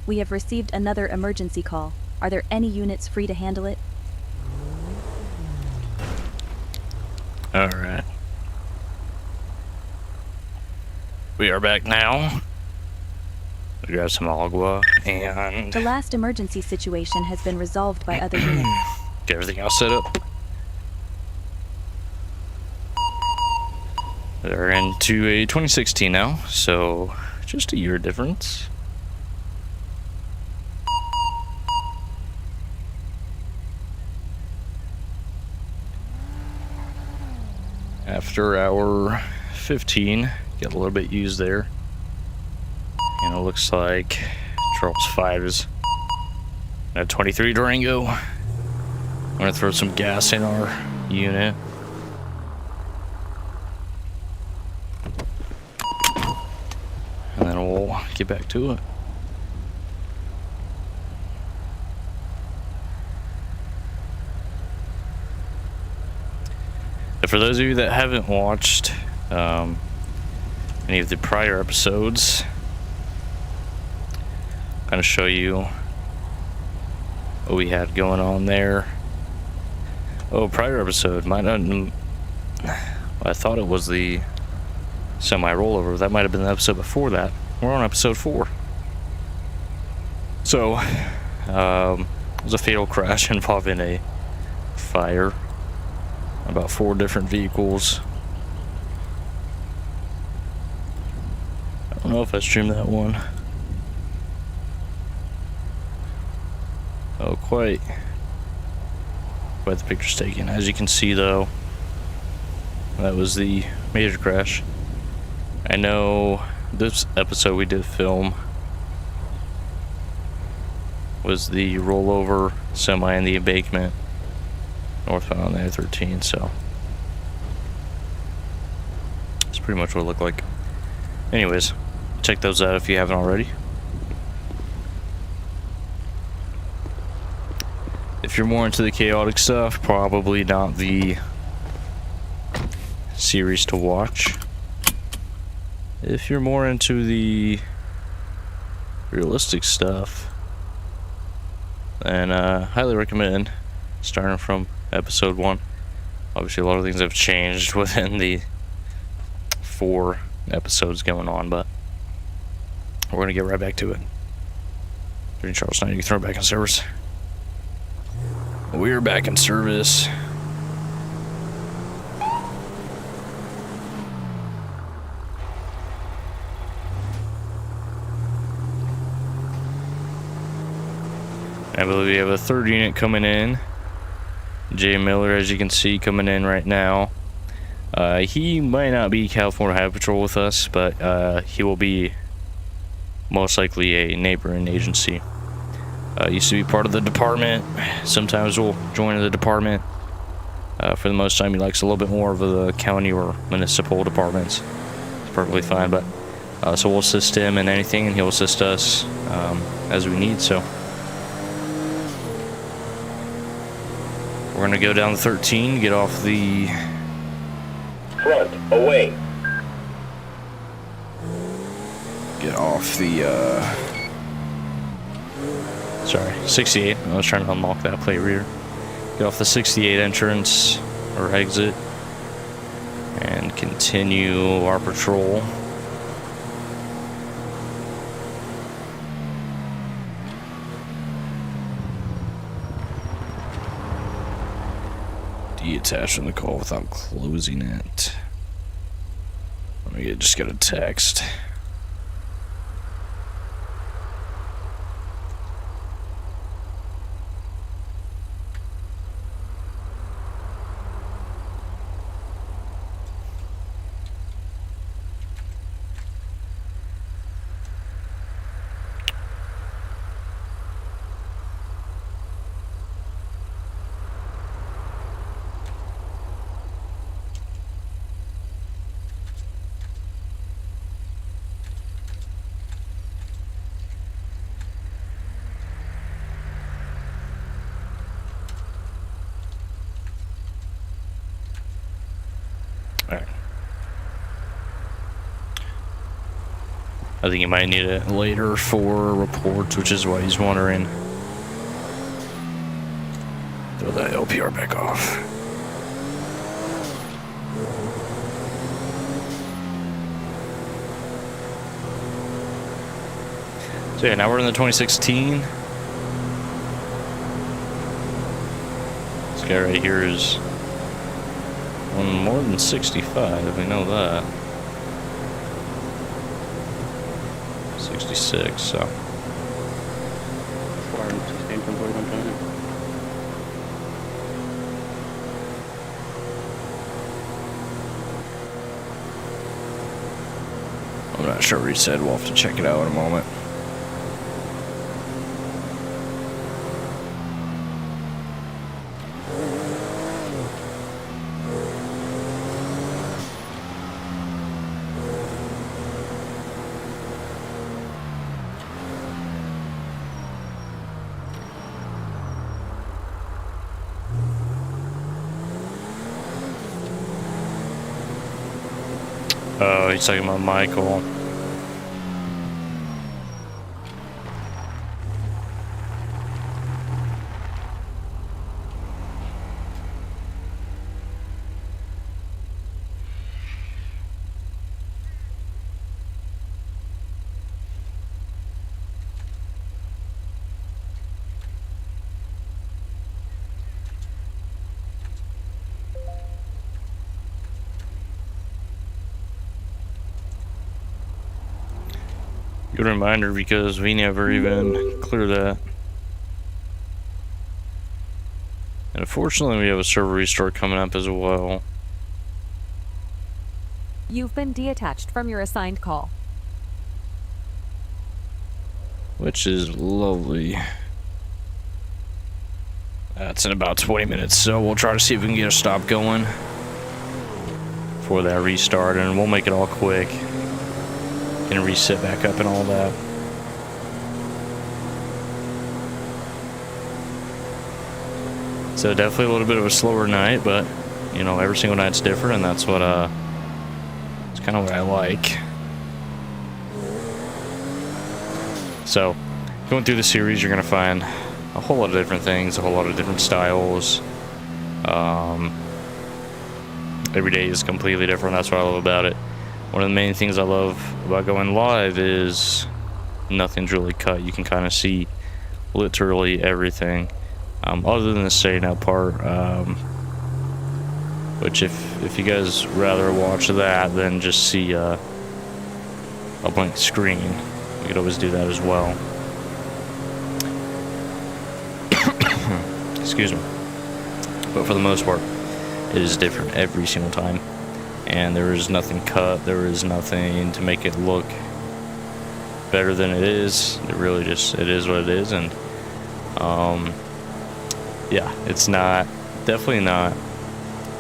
We have received another emergency call. Are there any units free to handle it? Alright. We are back now. We grab some agua and The last emergency situation has been resolved by other units. get everything else set up. They're into a 2016 now, so just a year difference. After hour 15, get a little bit used there. And it looks like Charles 5 is at 23 Durango. I'm gonna throw some gas in our unit. And then we'll get back to it. And for those of you that haven't watched any of the prior episodes, I'm gonna show you what we had going on there. Oh, prior episode, I thought it was the semi-rollover. That might have been the episode before that. We're on episode 4. So, it was a fatal crash involving a fire. About 4 different vehicles. I don't know if I streamed that one. Oh, quite the picture's taken. As you can see, though, that was the major crash. I know this episode we did film was the rollover semi and the embankment northbound on the I-13, so that's pretty much what it looked like. Anyways, check those out if you haven't already. If you're more into the chaotic stuff, probably not the series to watch. If you're more into the realistic stuff, then highly recommend starting from episode 1. Obviously, a lot of things have changed within the 4 episodes going on, but we're gonna get right back to it. During Charles 9, you can throw it back in service. We're back in service. I believe we have a 3rd unit coming in. Jay Miller, as you can see, coming in right now. He might not be California Highway Patrol with us, but he will be most likely a neighboring agency. Used to be part of the department. Sometimes we'll join the department. For the most time, he likes a little bit more of the county or municipal departments. It's perfectly fine, but so we'll assist him in anything, and he'll assist us as we need. So we're gonna go down the 13, get off the front away. Get off the, sorry, 68. I was trying to unlock that plate reader. Get off the 68 entrance, or exit, and continue our patrol. Detach from the call without closing it. Let me just get a text. I think he might need it later for reports, which is why he's wondering. Throw that LPR back off. So yeah, now we're in the 2016. This guy right here is on more than 65, we know that. 66, so. I'm not sure what he said, we'll have to check it out in a moment. Oh, he's talking about Michael. Good reminder because we never even cleared that. And unfortunately, we have a server restart coming up as well. You've been detached from your assigned call. Which is lovely. That's in about 20 minutes, so we'll try to see if we can get a stop going for that restart, and we'll make it all quick. Can reset back up and all that. So definitely a little bit of a slower night, but you know, every single night's different, and that's what it's kind of what I like. So going through the series, you're gonna find a whole lot of different things, a whole lot of different styles. Every day is completely different. That's what I love about it. One of the main things I love about going live is nothing's really cut. You can kind of see literally everything, other than the setting up part, which if you guys rather watch that than just see a blank screen, you could always do that as well. Excuse me. But for the most part, it is different every single time. And there is nothing cut, there is nothing to make it look better than it is. It really just, it is what it is. And yeah, it's not, definitely not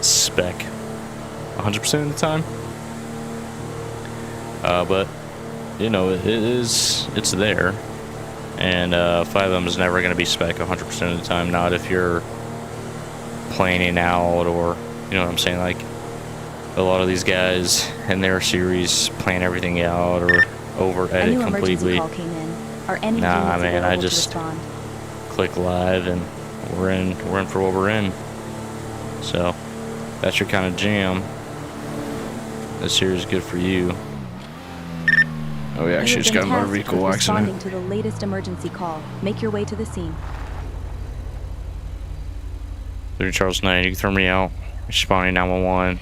spec 100% of the time. But you know, it's there. And FiveM is never going to be spec 100% of the time. Not if you're planning out, or you know what I'm saying, like a lot of these guys in their series plan everything out or over edit completely. Call came in. Are any Nah, units man, I available to just respond? click live and we're in for what we're in. So that's your kind of jam. This series is good for you. Oh, we actually just got a motor vehicle accident. Responding to the latest emergency call. Make your way to the scene. 30 Charles 9, you can throw me out. Responding 911.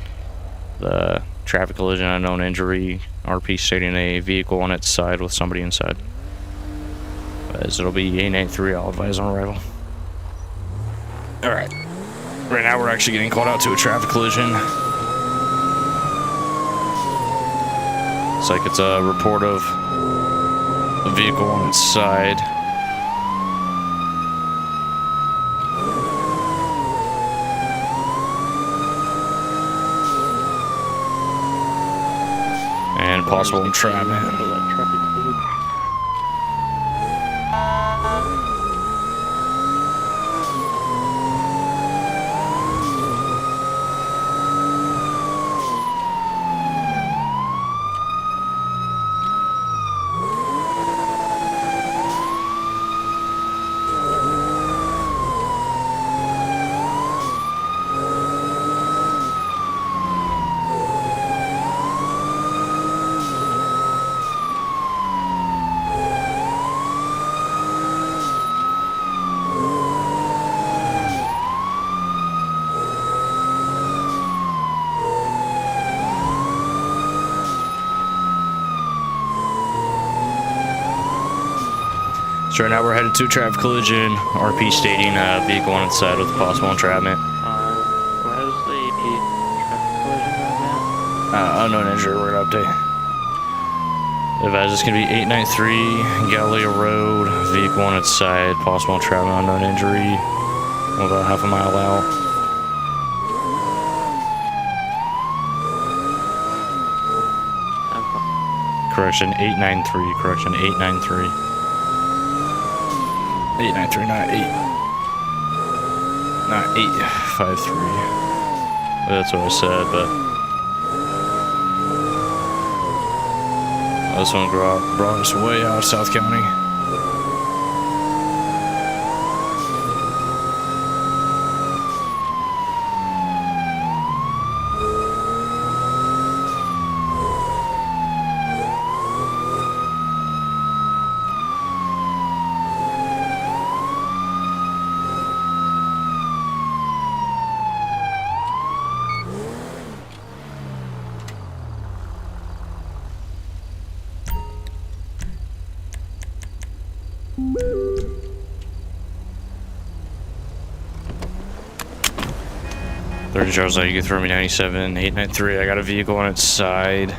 The traffic collision, unknown injury. RP stating a vehicle on its side with somebody inside. As it'll be 883, I'll advise on arrival. Alright. Right now we're actually getting called out to a traffic collision. It's like it's a report of a vehicle on its side. And possible entrapment. So right now we're headed to a traffic collision. RP stating vehicle on its side with possible entrapment. Where's the traffic collision about? Unknown injury, we're gonna update. Advise it's gonna be 893 Galileo Road, vehicle on its side, possible entrapment, unknown injury. We're about half a mile out. Correction, 893, correction, 893. 893, not 8. Not 853. That's what I said, but this one brought us way out of South County. Charles, you can throw me 97, 893. I got a vehicle on its side.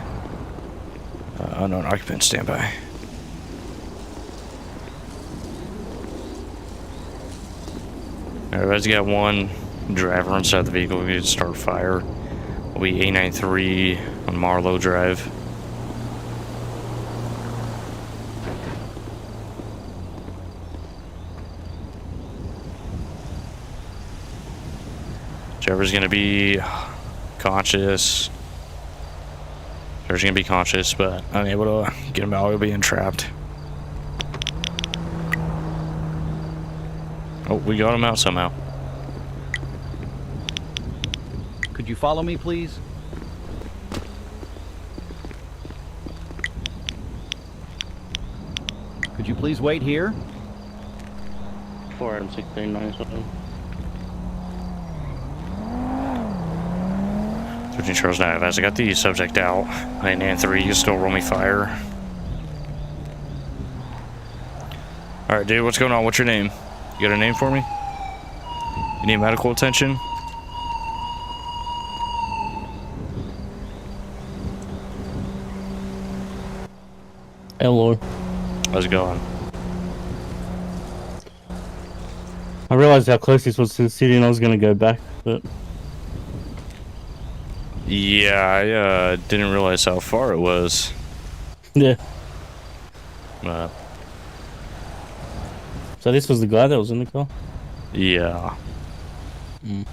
Unknown occupant, standby. Alright, got one driver inside the vehicle. We need to start fire. Will be 893 on Marlowe Drive. Driver's gonna be conscious. Driver's gonna be conscious, but unable to get him out. He'll be entrapped. Oh, we got him out somehow. Could you follow me, please? Could you please wait here? 41697. 13 Charles Nav, as I got the subject out. 993, you still roll me fire. Alright, dude, what's going on? What's your name? You got a name for me? You need medical attention? Hello. How's it going? I realized how close this was to the city and I was going to go back, but... Yeah, I didn't realize how far it was. Yeah. Uh, So this was the guy that was in the car? yeah. Mm.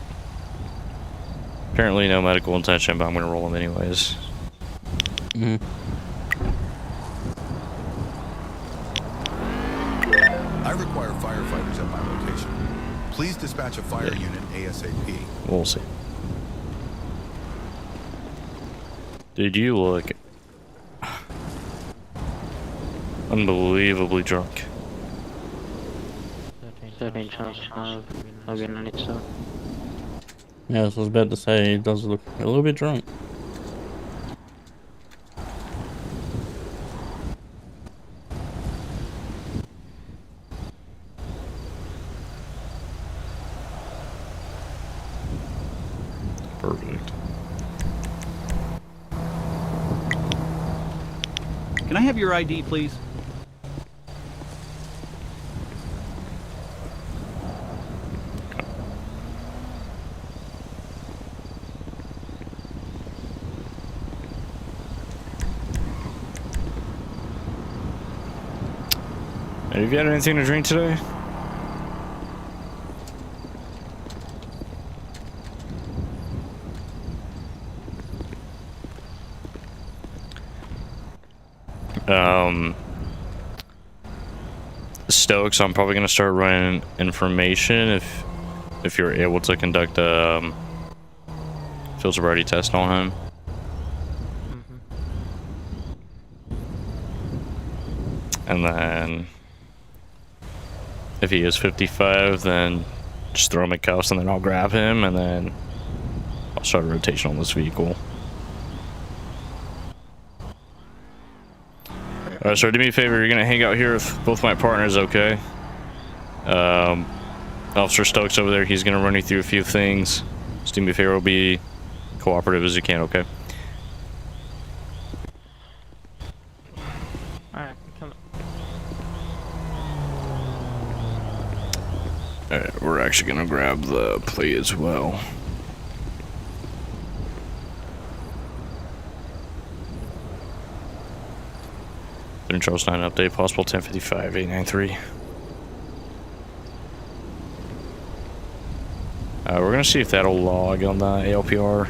Apparently no medical attention, but I'm gonna roll him anyways. Mm. I require firefighters at my location. Please dispatch a fire unit ASAP. We'll see. Dude, you look unbelievably drunk. 13 Charles Nav. I'll get 97. Yeah, so I was about to say, he does look a little bit drunk. Perfect. Can I have your ID, please? Have you had anything to drink today? Stokes, I'm probably gonna start running information if you're able to conduct a field sobriety test on him. And then if he is 55, then just throw him in cuffs and then I'll grab him and then I'll start a rotation on this vehicle. Alright, so do me a favor, you're gonna hang out here with both my partners, okay? Officer Stokes over there, he's gonna run you through a few things. Just do me a favor, be cooperative as you can, okay? Alright, come on. Alright, we're actually gonna grab the plate as well. Charles 9 update, possible 1055 893. We're gonna see if that'll log on the ALPR.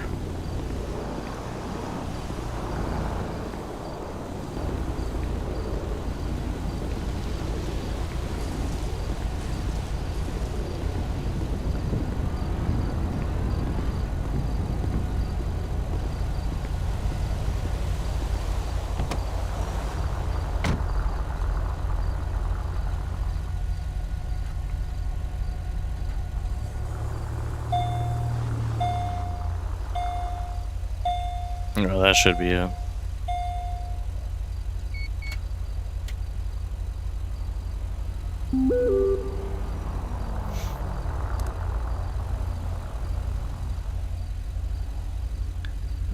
No, that should be it.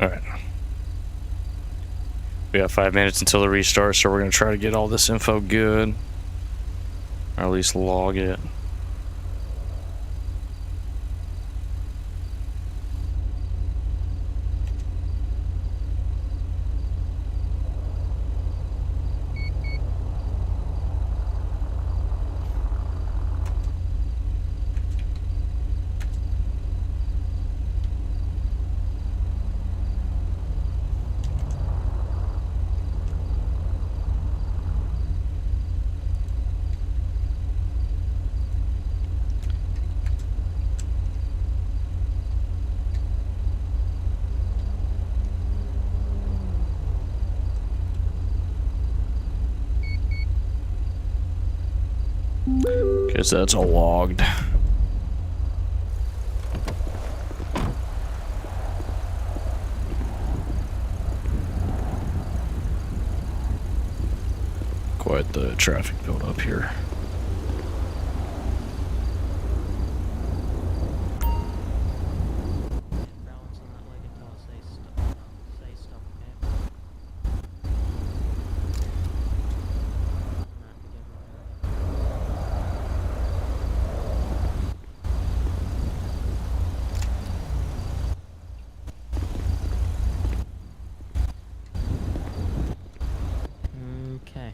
Alright. We got 5 minutes until the restart, so we're going to try to get all this info good. Or at least log it. Okay, so that's all logged. Quite the traffic build up here. Okay.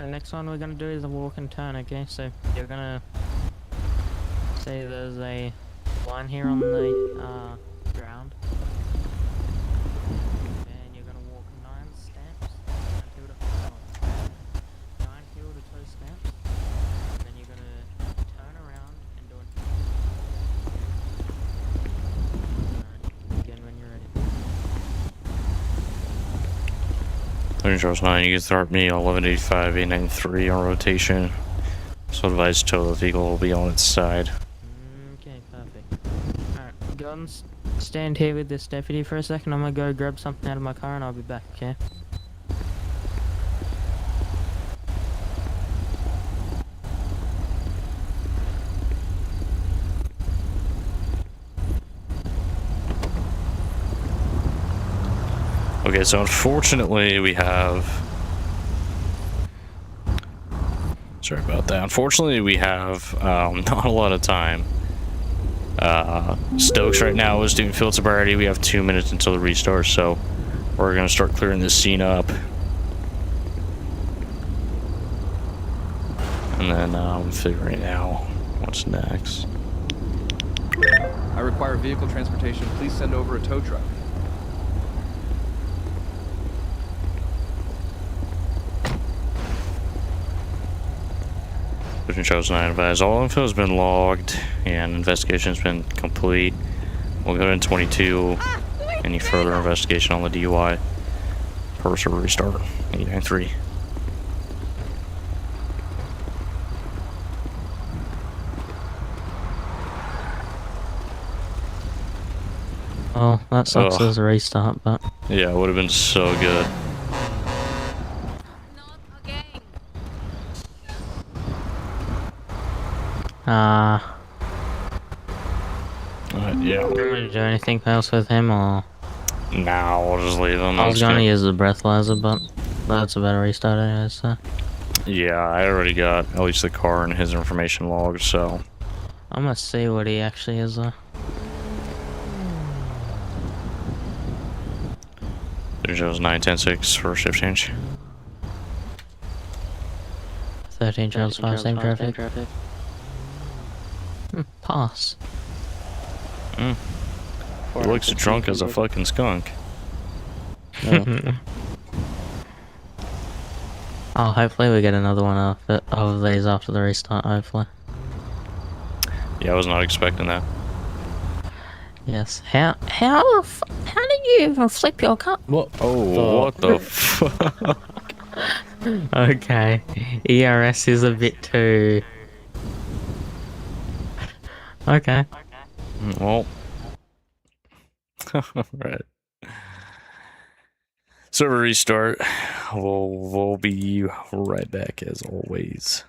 Next one we're gonna do is a walk and turn, okay? So you're gonna say there's a line here on the ground. And you're gonna walk 9 steps until the 9 heel to toe steps. And then you're gonna turn around and do it. Alright, again when you're ready. Charles 9, you can start me 1185 893 on rotation. So advise tow the vehicle will be on its side. Okay, perfect. Alright, go and stand here with this deputy for a second. I'm gonna go grab something out of my car and I'll be back, okay? Okay, so unfortunately we have... Sorry about that. Unfortunately we have not a lot of time. Stokes right now is doing field sobriety. We have 2 minutes until the restart, so we're going to start clearing this scene up. And then figuring out what's next. I require vehicle transportation. Please send over a tow truck. Charles 9 advise all info has been logged and investigation has been complete. We'll go to 22. Any further investigation on the DUI. Purpose of restart 893. Oh, that sucks Ugh. as a restart, but... Yeah, it would have been so good. Yeah. Do you want me to do anything else with him, or...? Nah, we'll just leave him. I was gonna use the breathalyzer, but that's a better restart anyway, so... Yeah, I already got at least the car and his information logged, so... I'm gonna see what he actually is, though. It shows 9-10-6 for shift change. 13 channels 5, same traffic. Pass. He looks drunk as a fucking skunk. Oh, hopefully we get another one of these after the restart, hopefully. Yeah, I was not expecting that. Yes. How did you even flip your car? What? Oh, what the fuck? Okay. ERS is a bit too... Okay. Well... right. Server restart. We'll be right back as always.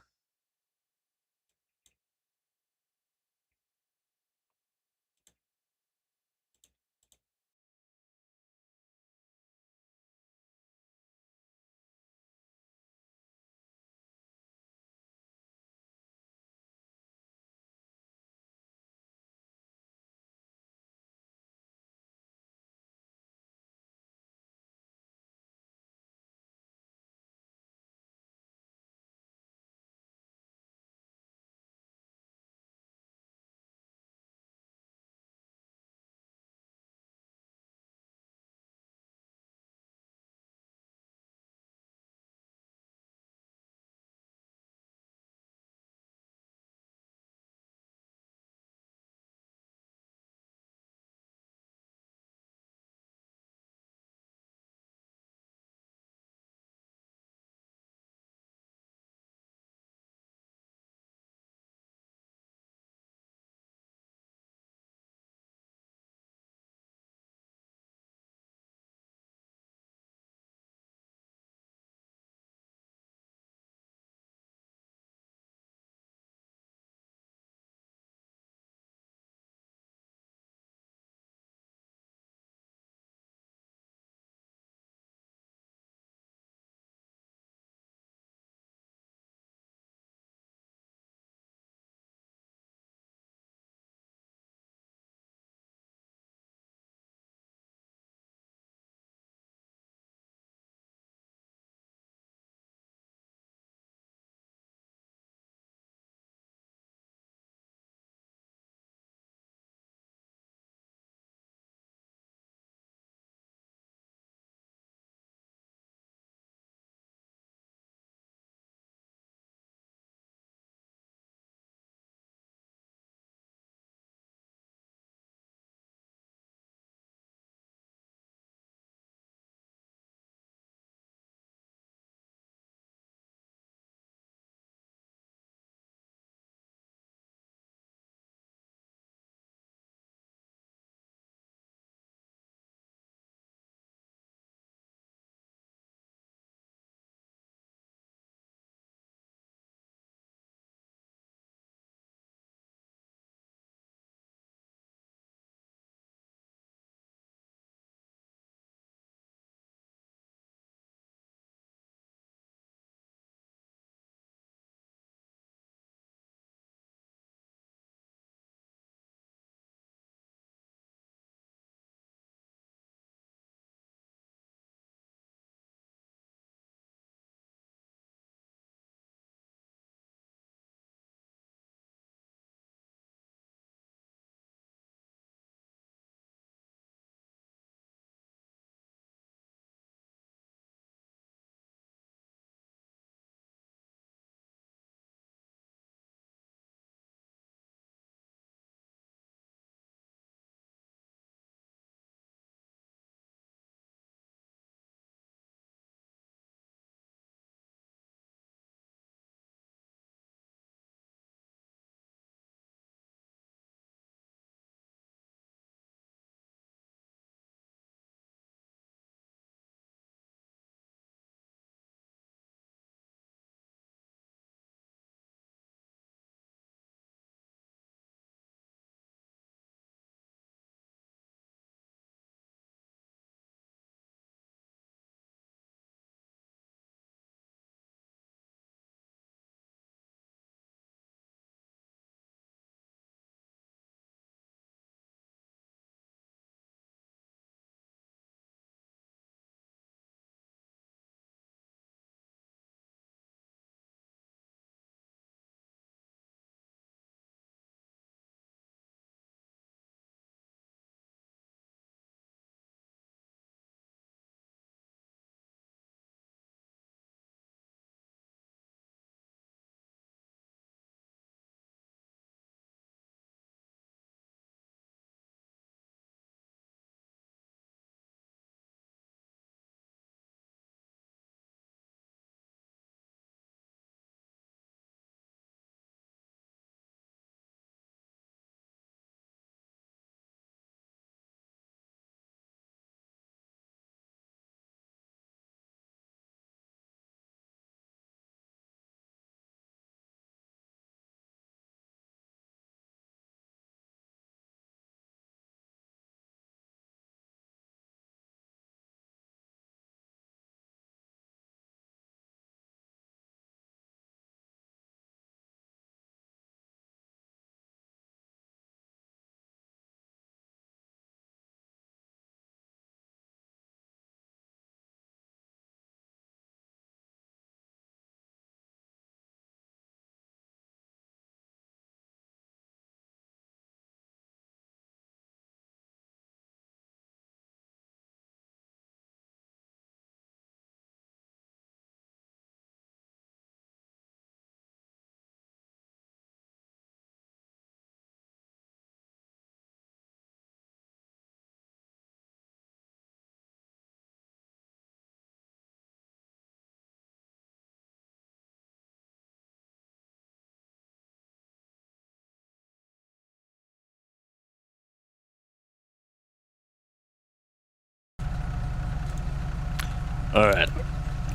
Alright.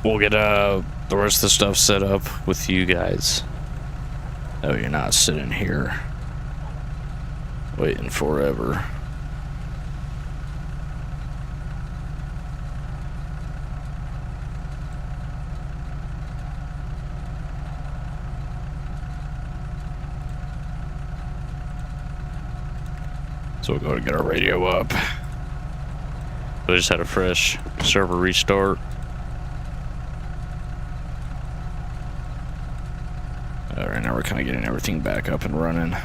We'll get the rest of the stuff set up with you guys. Oh, you're not sitting here waiting forever. So we'll go to get our radio up. We just had a fresh server restart. Alright, now we're kind of getting everything back up and running.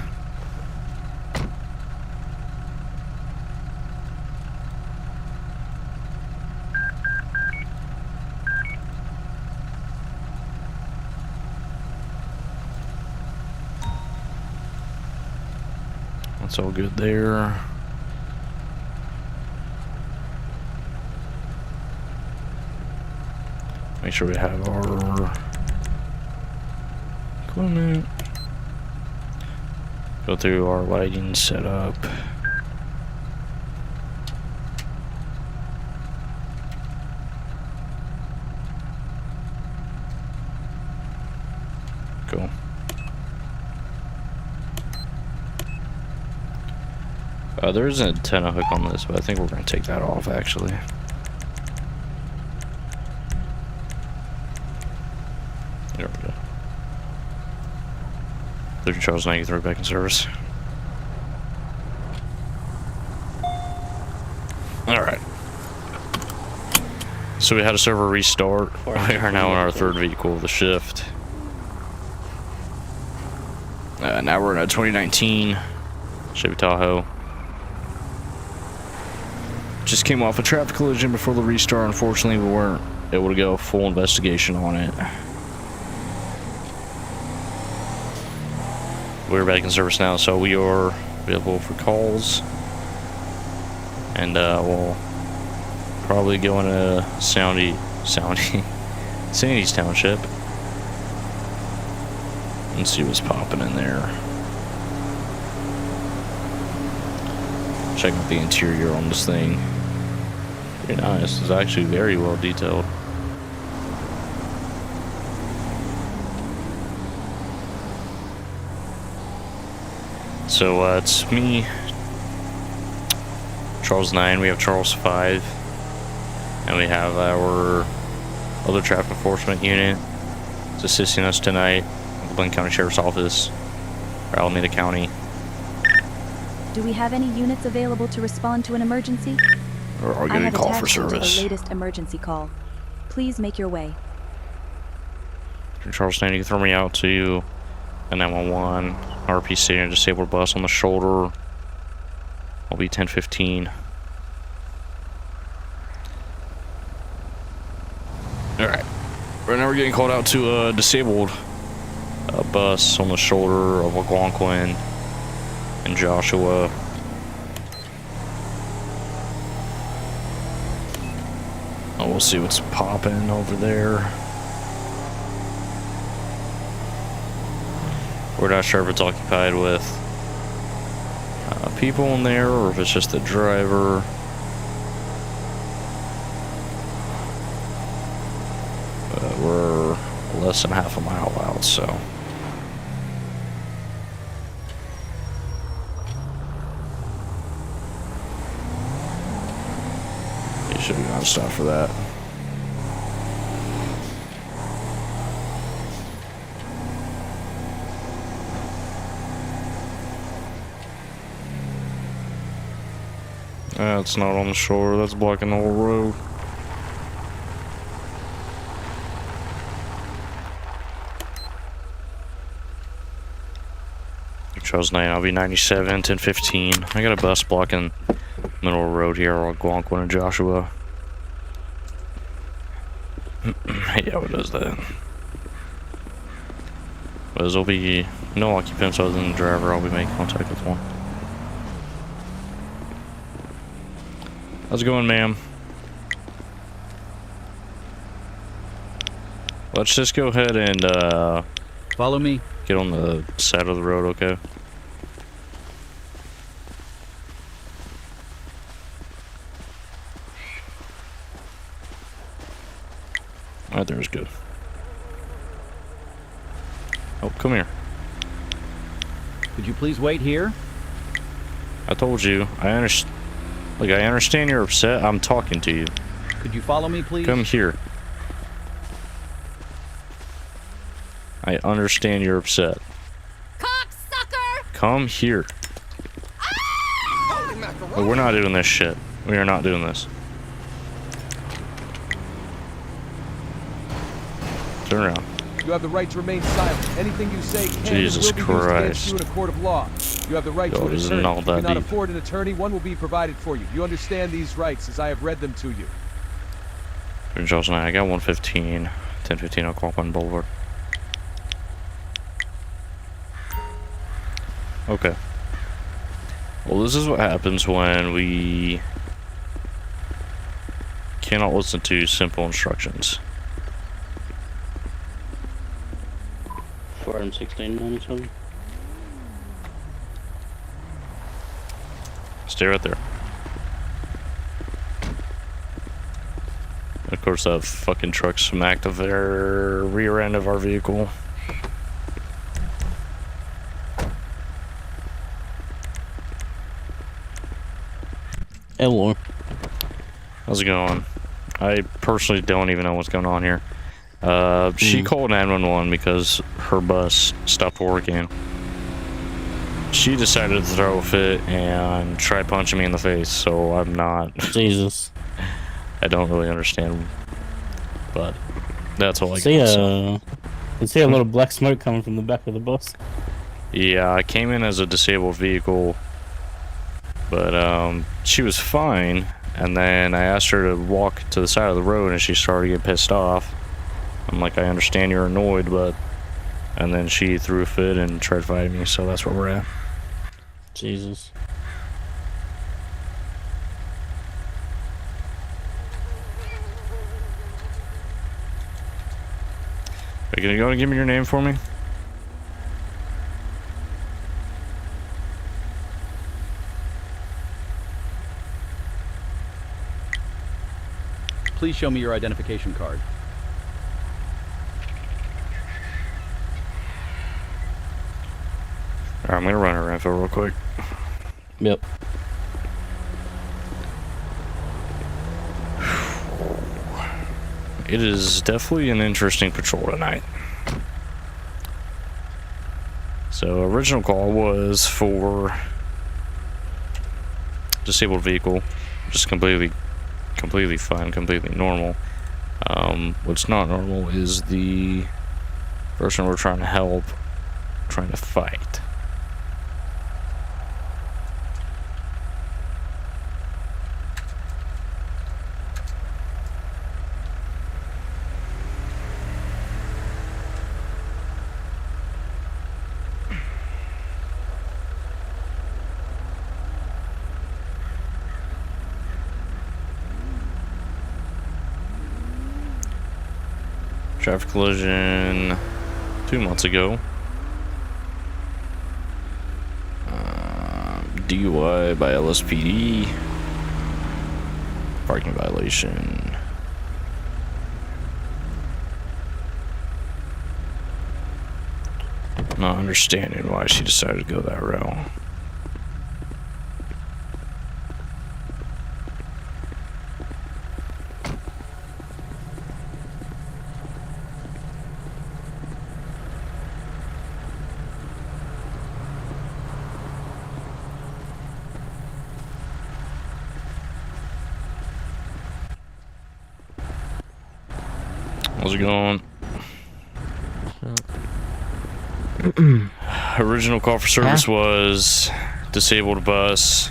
That's all good there. Make sure we have our equipment. Go through our lighting setup. Cool. There is an antenna hook on this, but I think we're going to take that off actually. There we go. 30 Charles 93 back in service. Alright. So we had a server restart. We are now in our third vehicle of the shift. Now we're in a 2019 Chevy Tahoe. Just came off a traffic collision before the restart. Unfortunately, we weren't able to go full investigation on it. We're back in service now, so we are available for calls. And we'll probably go into Sandy's Township and see what's popping in there. Check out the interior on this thing. Very nice. It's actually very well detailed. So it's me, Charles 9, we have Charles 5, and we have our other traffic enforcement unit. It's assisting us tonight at the Glenn County Sheriff's Office, or Alameda County. Do we have any units available to respond to an emergency? Or are I getting a have call for attached you to service. the latest emergency call. Please make your way. Charles 9, you can throw me out to a 911 RP station, disabled bus on the shoulder. I'll be 1015. Alright. Right now we're getting called out to a disabled bus on the shoulder of Algonquin and Joshua. Oh, we'll see what's popping over there. We're not sure if it's occupied with people in there or if it's just the driver. But we're less than half a mile out, so. You should be on stop for that. That's not on the shore, that's blocking the whole road. Charles 9, I'll be 97, 1015. I got a bus blocking middle of the road here, Algonquin and Joshua. Yeah, what does that? But there'll be no occupants other than the driver. I'll be making contact with one. How's it going, ma'am? Let's just go ahead and Follow me. get on the side of the road, okay? Right there is good. Oh, come here. Could you please wait here? I told you. I understand. Look, I understand you're upset. I'm talking to you. Could you follow me, please? Come here. I understand you're upset. Cocksucker! Come here. But we're not doing this shit. We are not doing this. Turn around. You have the right to remain silent. Anything you say can Jesus and will be used against Christ. you in a court of law. You have the right to Yo, an this is attorney. not If you that cannot deep. afford an attorney, one will be provided for you. You understand these rights as I have read them to you. Josh and I got 115, 1015 on Qualcomm Boulevard. Okay. Well, this is what happens when we cannot listen to simple instructions. 41697. Stay right there. Of course, that fucking truck smacked the rear end of our vehicle. Hello. How's it going? I personally don't even know what's going on here. She called 911 because her bus stopped working. She decided to throw a fit and try punching me in the face, so I'm not... Jesus. I don't really understand, but that's all I See, got. So. I see a little black smoke coming from the back of the bus. Yeah, I came in as a disabled vehicle, but she was fine, and then I asked her to walk to the side of the road, and she started to get pissed off. I'm like, I understand you're annoyed, but... And then she threw a fit and tried fighting me, so that's where we're at. Jesus. Are you gonna give me your name for me? Please show me your identification card. Alright, I'm gonna run her info real quick. Yep. It is definitely an interesting patrol tonight. So, original call was for disabled vehicle, just completely fine, completely normal. What's not normal is the person we're trying to help, trying to fight. Traffic collision 2 months ago. DUI by LSPD. Parking violation. Not understanding why she decided to go that route. How's it going? Original call for service was disabled bus.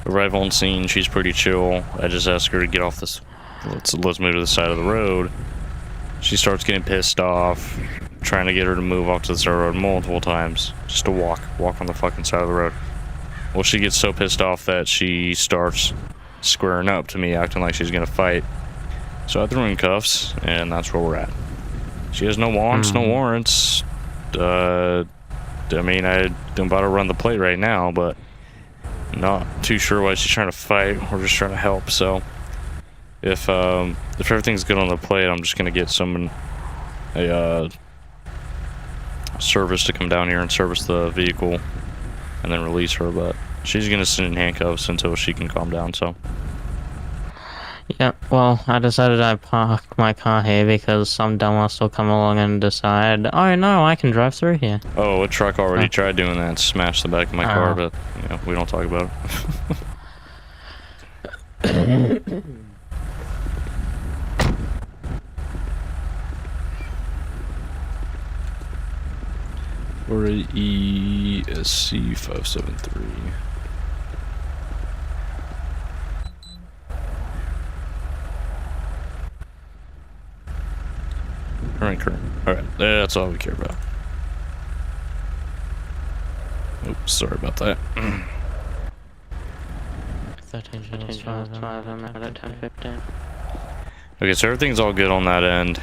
Arrive on scene. She's pretty chill. I just asked her to get off this. Let's move to the side of the road. She starts getting pissed off. Trying to get her to move off to the side of the road multiple times, just to walk on the fucking side of the road. Well, she gets so pissed off that she starts squaring up to me, acting like she's gonna fight. So I threw her in cuffs, and that's where we're at. She has no wants, no warrants. I mean, I'm about to run the plate right now, but not too sure why she's trying to fight. We're just trying to help, so if everything's good on the plate, I'm just gonna get someone a service to come down here and service the vehicle, and then release her. But she's gonna sit in handcuffs until she can calm down. So. Yeah, well, I decided I parked my car here because some dumbass will come along and decide, oh no, I can drive through here. Oh, a truck already tried doing that, smashed the back of my car, but you know, we don't talk about it. We're at ESC 573. Current. Alright, that's all we care about. Oops, sorry about that. 13 channels, 5, I'm out at 10:15. Okay, so everything's all good on that end.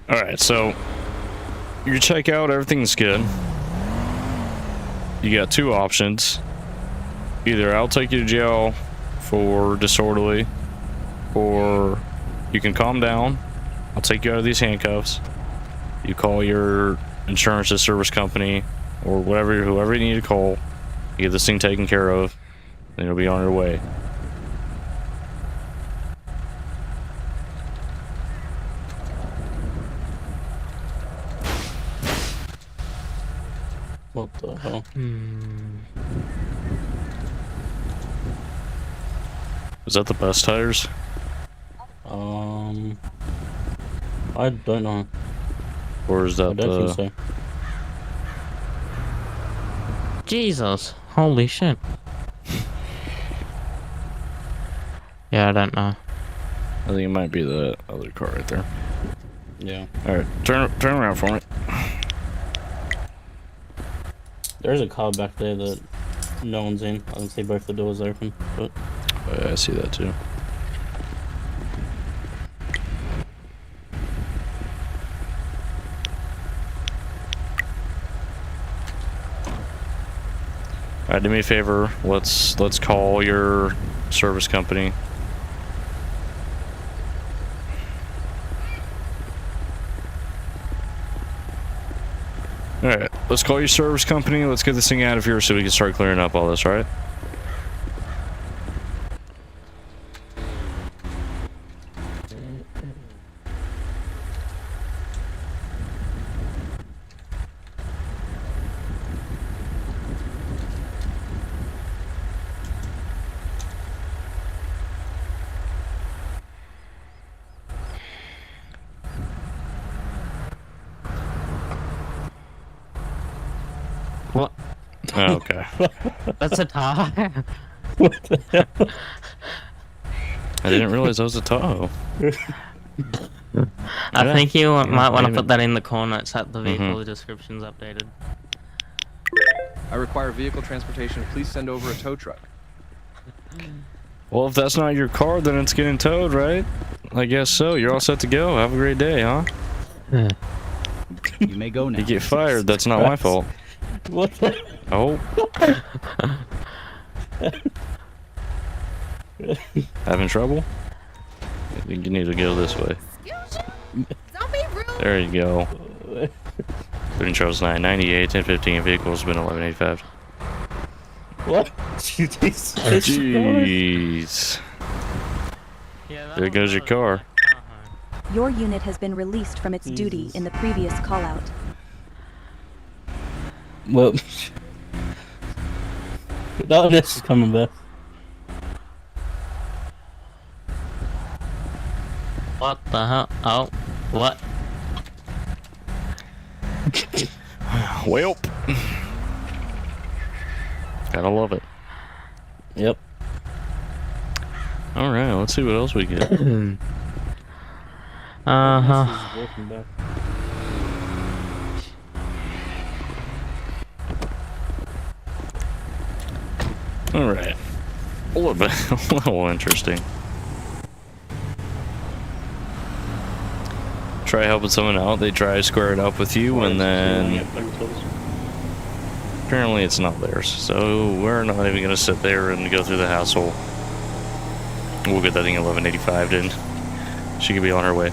Alright, so your checkout, everything's good. You got two options. Either I'll take you to jail for disorderly, or you can calm down. I'll take you out of these handcuffs. You call your insurance service company, or whoever you need to call. You get this thing taken care of, and you'll be on your way. What the hell? Is that the best tires? I don't know. Or is that I don't think so. Jesus, holy shit. Yeah, I don't know. I think it might be the other car right there. Yeah. Alright, turn around for me. There's a car back there that no one's in. I can see both the doors open, but... Oh, yeah, I see that too. Alright, do me a favor. Let's call your service company. Alright, let's call your service company. Let's get this thing out of here so we can start clearing up all this, right? What? Oh, okay. That's a tie. What the hell? I didn't realize that was a Tahoe. I think you might want to maybe. put that in the corner. It's at the vehicle description's updated. I require vehicle transportation. Please send over a tow truck. Well, if that's not your car, then it's getting towed, right? I guess so. You're all set to go. Have a great day, huh? You may go now. You get fired. That's not my fault. What the... Oh. Having trouble? I think you need to go this way. Don't be rude. There you go. 13 Charles 998, 1015 vehicles been 1185. What? Jesus. Jeez. There goes your car. Your unit has been released from its duty in the previous callout. Well... No, this is coming back. What the hell? Oh, what? Well. Gotta love it. Yep. Alright, let's see what else we get. Alright. A little interesting. try helping someone out, they try to square it up with you, and then apparently it's not theirs. So we're not even gonna sit there and go through the hassle. We'll get that thing 1185 in. She could be on her way.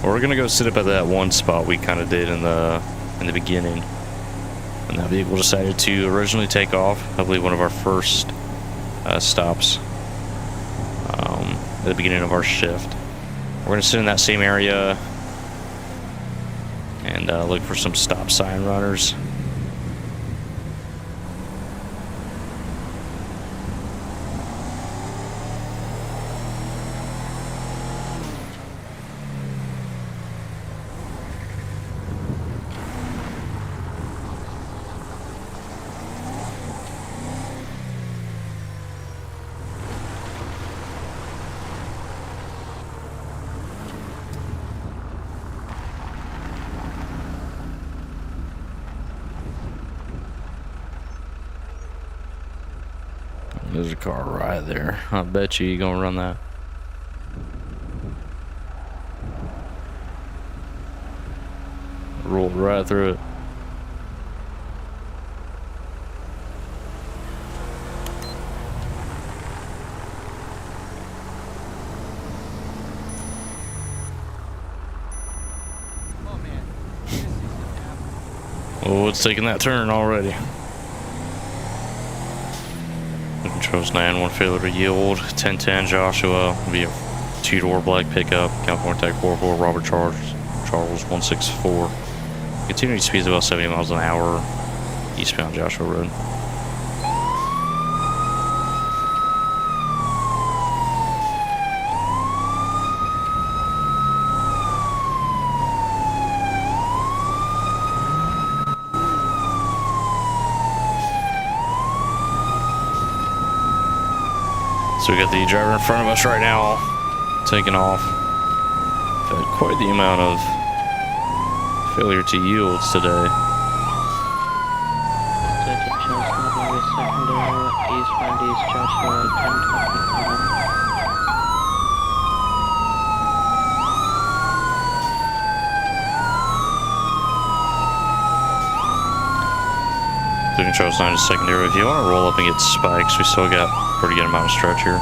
We're gonna go sit up at that one spot we kind of did in the beginning, and that vehicle decided to originally take off. I believe one of our first stops at the beginning of our shift. We're gonna sit in that same area and look for some stop sign runners. There's a car right there. I bet you're gonna run that. Rolled right through it. Oh, it's taking that turn already. Controls 9-1 failure to yield. 1010 Joshua via 2-door black pickup. California Tech 44 Robert Charles 164. Continuing speeds about 70 miles an hour. Eastbound Joshua Road. So we got the driver in front of us right now, taking off. We've had quite the amount of failure to yields today. The controls 9 is secondary. If you want to roll up and get spikes, we still got a pretty good amount of stretch here.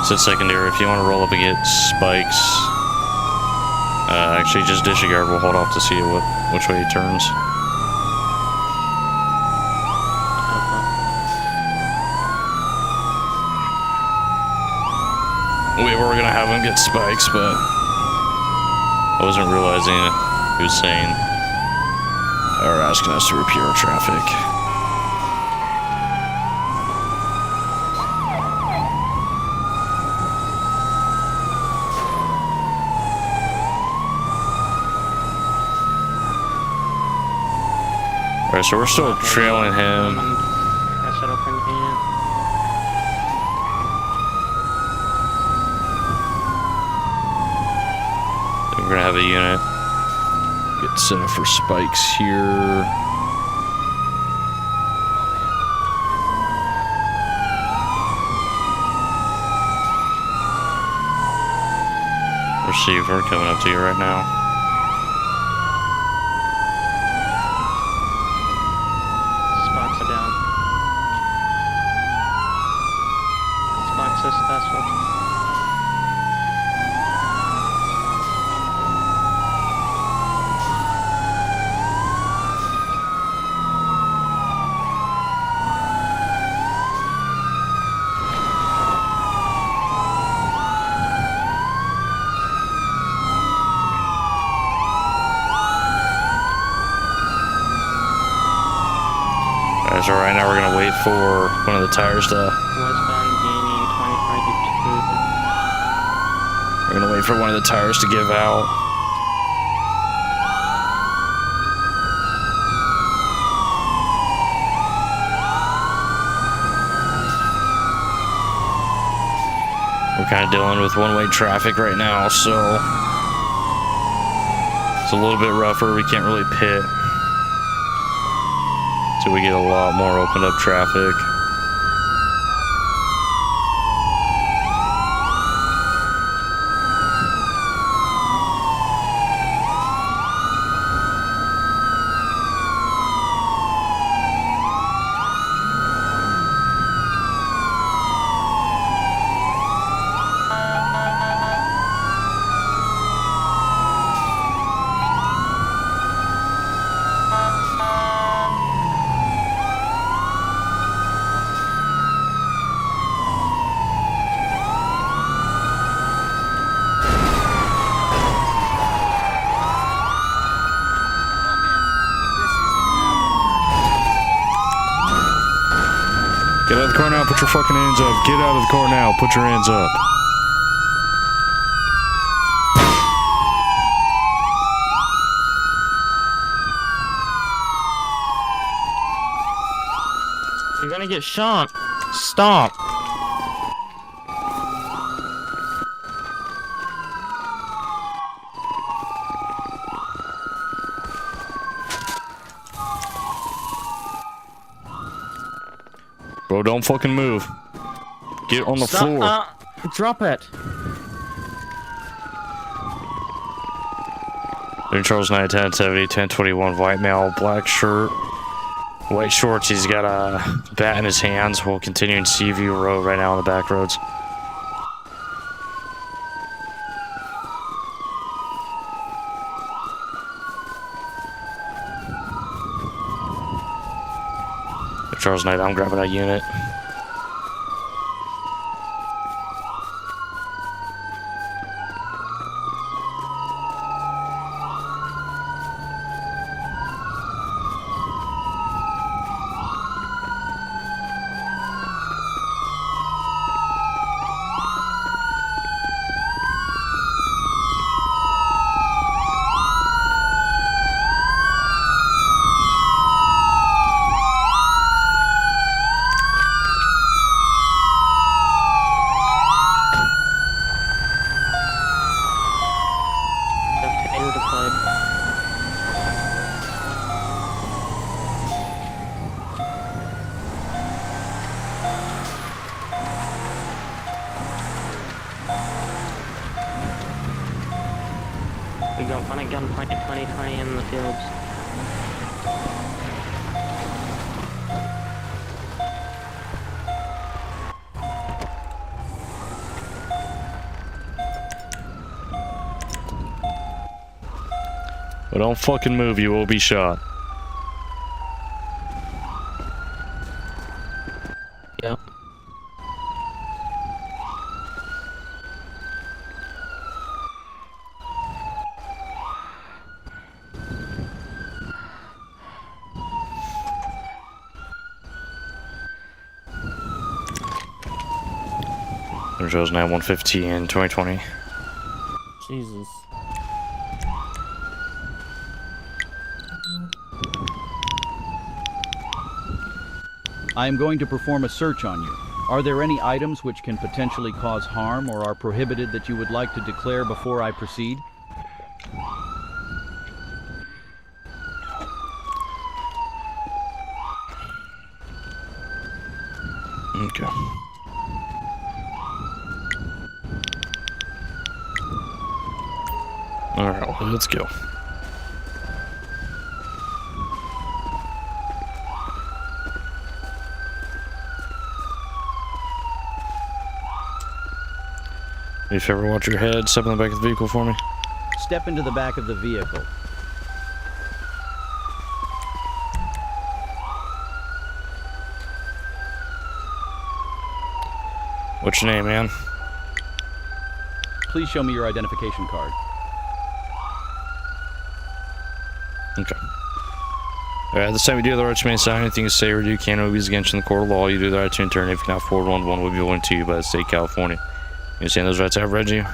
So secondary, if you want to roll up and get spikes, actually just disregard. We'll hold off to see which way he turns. We were gonna have him get spikes, but I wasn't realizing he was saying or asking us to repair our traffic. Alright, so we're still trailing him. We're gonna have a unit get set up for spikes here. Receiver coming up to you right now. Successful. Alright, so right now we're gonna wait for one of the tires to. Westbound gaining 25 to 2. We're gonna wait for one of the tires to give out. kind of dealing with one-way traffic right now, so it's a little bit rougher. We can't really pit till we get a lot more opened up traffic. Get out of the car now, put your fucking hands up. Get out of the car now, put your hands up. You're gonna get shot. Stop. Bro, don't fucking move. Get on the floor. Drop it. Charles 9, 10, 70, 10, 21, white male, black shirt, white shorts. He's got a bat in his hands. We'll continue in Seaview Road right now on the back roads. Charles Knight, I'm grabbing a unit. We got one at gunpoint 2020 in the fields. But don't fucking move, you will be shot. Yep. There's 9115 in 2020. Jesus. I am going to perform a search on you. Are there any items which can potentially cause harm or are prohibited that you would like to declare before I proceed? Okay. Alright, well, let's go. If you ever watch your head, step in the back of the vehicle for me. Step into the back of the vehicle. What's your name, man? Please show me your identification card. Okay. Alright, this time you do have the right to remain silent. Anything you say or do can be used against you in the court of law. You do the right to return. If you cannot forward one will be willing to you by the state of California. You understand those rights I've read you?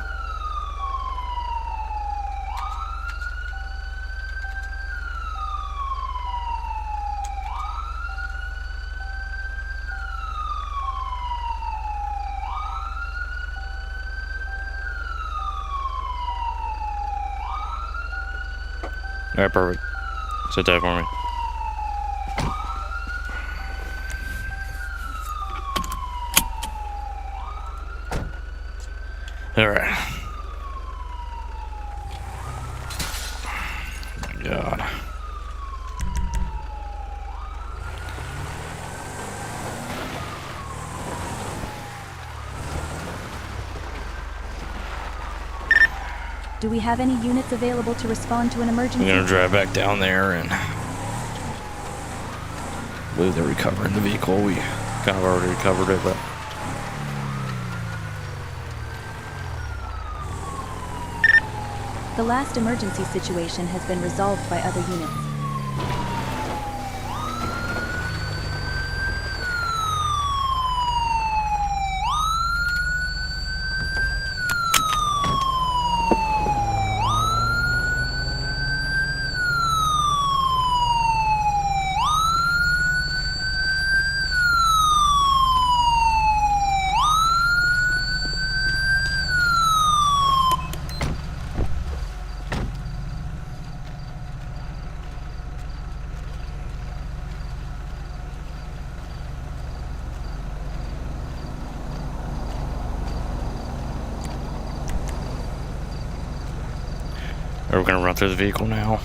Alright, perfect. Set that for me. Alright. God. Do we have any units available to respond to an emergency? I'm gonna drive back down there and I believe they're recovering the vehicle. We kind of already recovered it, but The last emergency situation has been resolved by other units. we're gonna run through the vehicle now.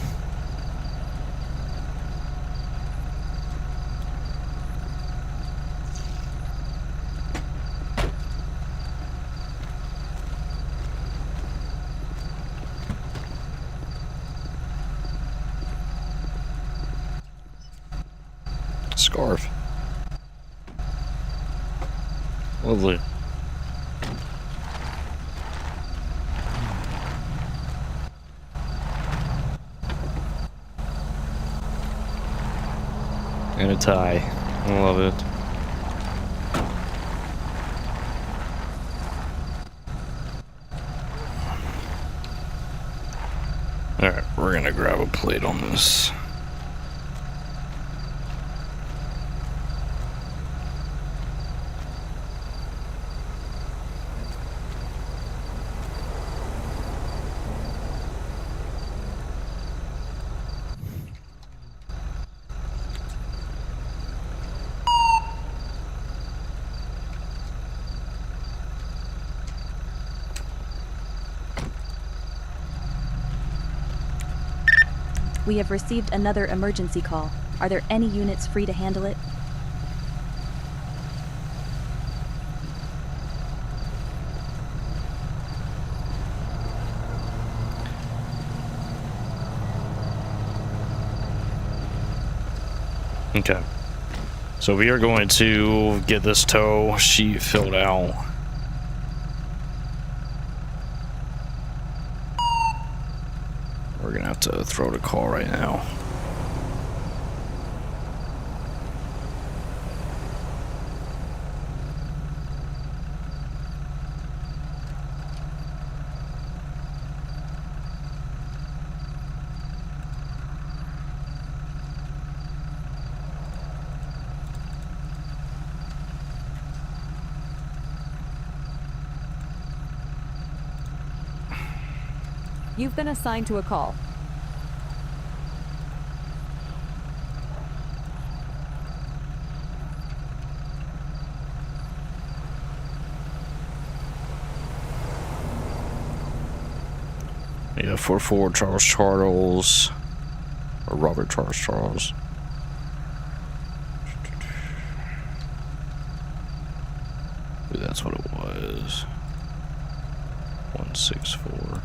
Scarf. Lovely. And a tie. I love it. Alright, we're gonna grab a plate on this. We have received another emergency call. Are there any units free to handle it? Okay. So we are going to get this tow sheet filled out. We're gonna have to throw the call right now. You've been assigned to a call. Yeah, 44 Charles, or Robert Charles. Ooh, that's what it was. 164.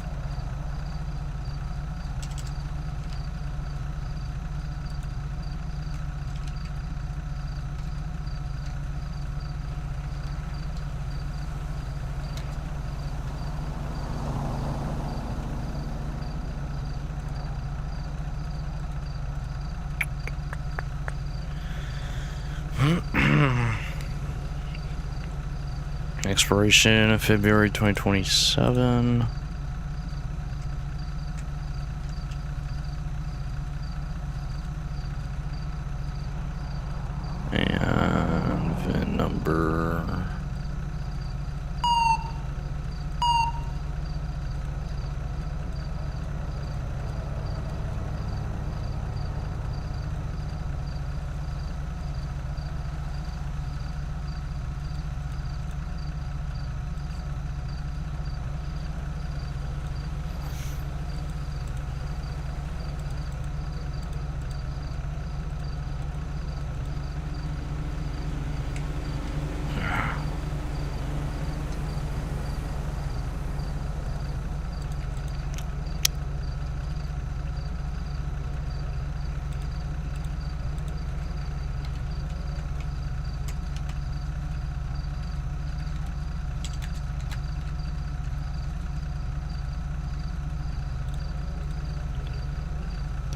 Expiration of February 2027. And VIN number.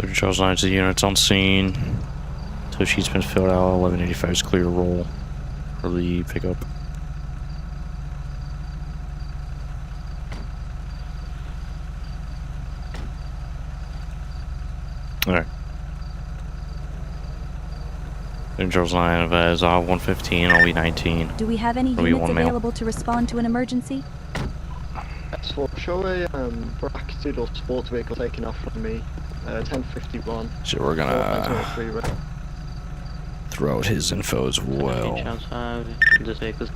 Clear Charles lines, the units on scene. Tow sheet's been filled out. 1185 is clear to roll for the pickup. Alright. Charles line as 115, I'll be 19. Do we have any I'll be units one male. available to respond to an emergency? That's for show a bracketed or sports vehicle taking off from me. 1051. So we're gonna throw out his info as well.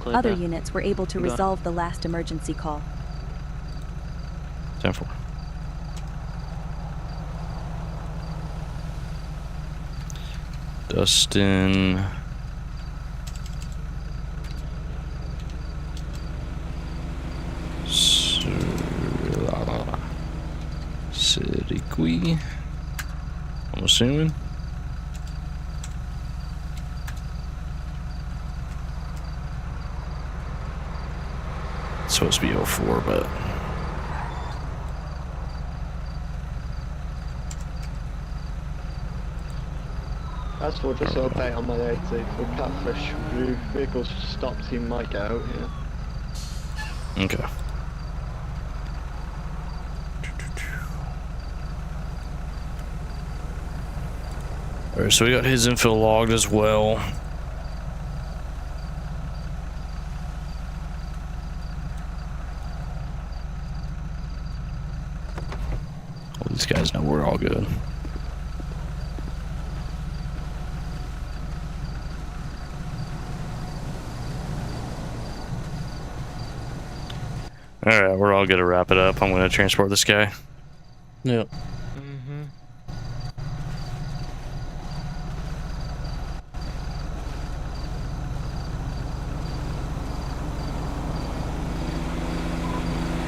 Other units were able to resolve the last emergency call. 10-4. Dustin. Siriqui. I'm assuming. It's supposed to be 04, but. As for just an update on my 80, for Catfish, vehicles stopped, he might get out here. Okay. Alright, so we got his info logged as well. All these guys know we're all good. Alright, we're all good to wrap it up. I'm gonna transport this guy. Yep.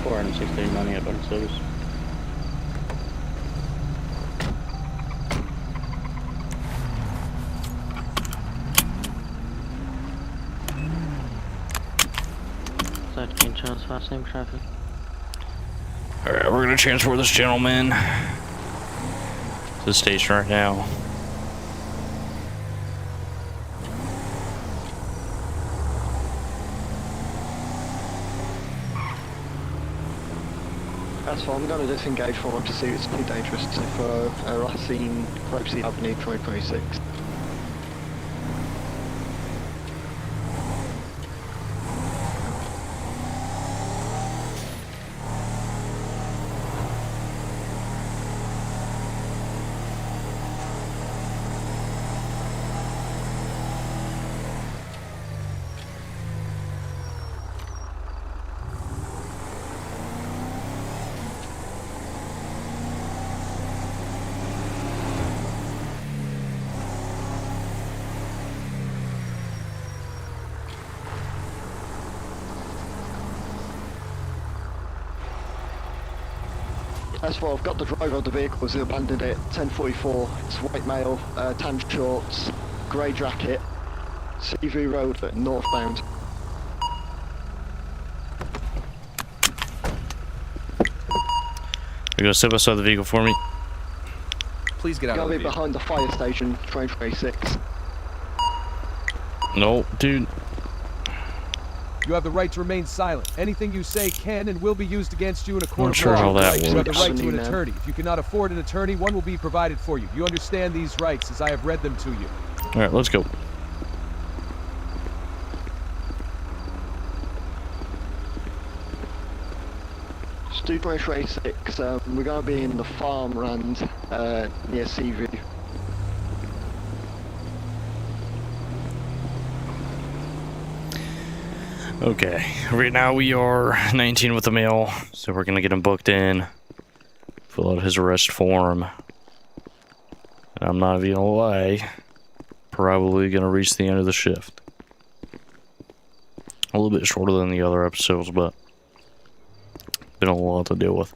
$416 money at better service. Traffic. Alright, we're gonna transport this gentleman to the station right now. That's fine, I'm going to disengage from him to see if it's too dangerous for Racine, Cropsey Avenue 2026. That's why I've got the driver of the vehicle who abandoned it, 1044, it's white male, tan shorts, grey jacket, CV Road, northbound. You're gonna step outside the vehicle for me? Please get out of Gotta the be vehicle. behind the fire station, 2026. No, dude. You have the right to remain silent. Anything you say can and will be used against you in a court Not of sure law. how that You have the works. right to an attorney. If you cannot afford an attorney, one will be provided for you. You understand these rights as I have read them to you. Alright, let's go. Stu 2026, we're gonna be in the farmland near Seaview. Okay, right now we are 19 with the mail, so we're gonna get him booked in, fill out his arrest form, and I'm not even gonna lie, probably gonna reach the end of the shift. A little bit shorter than the other episodes, but been a lot to deal with.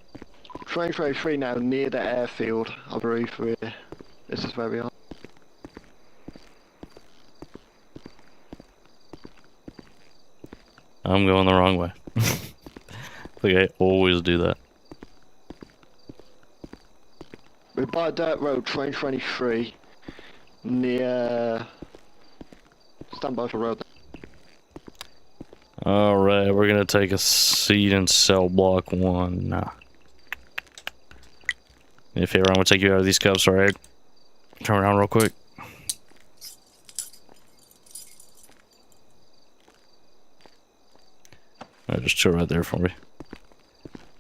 2023 now, near the airfield, I believe this is where we are. I'm going the wrong way. Like I always do that. We're by Dirt Road, train 23, near... Stand by for road. Alright, we're gonna take a seat in cell block 1. If you're around, we'll take you out of these cuffs, alright? Turn around real quick. Alright, just chill right there for me.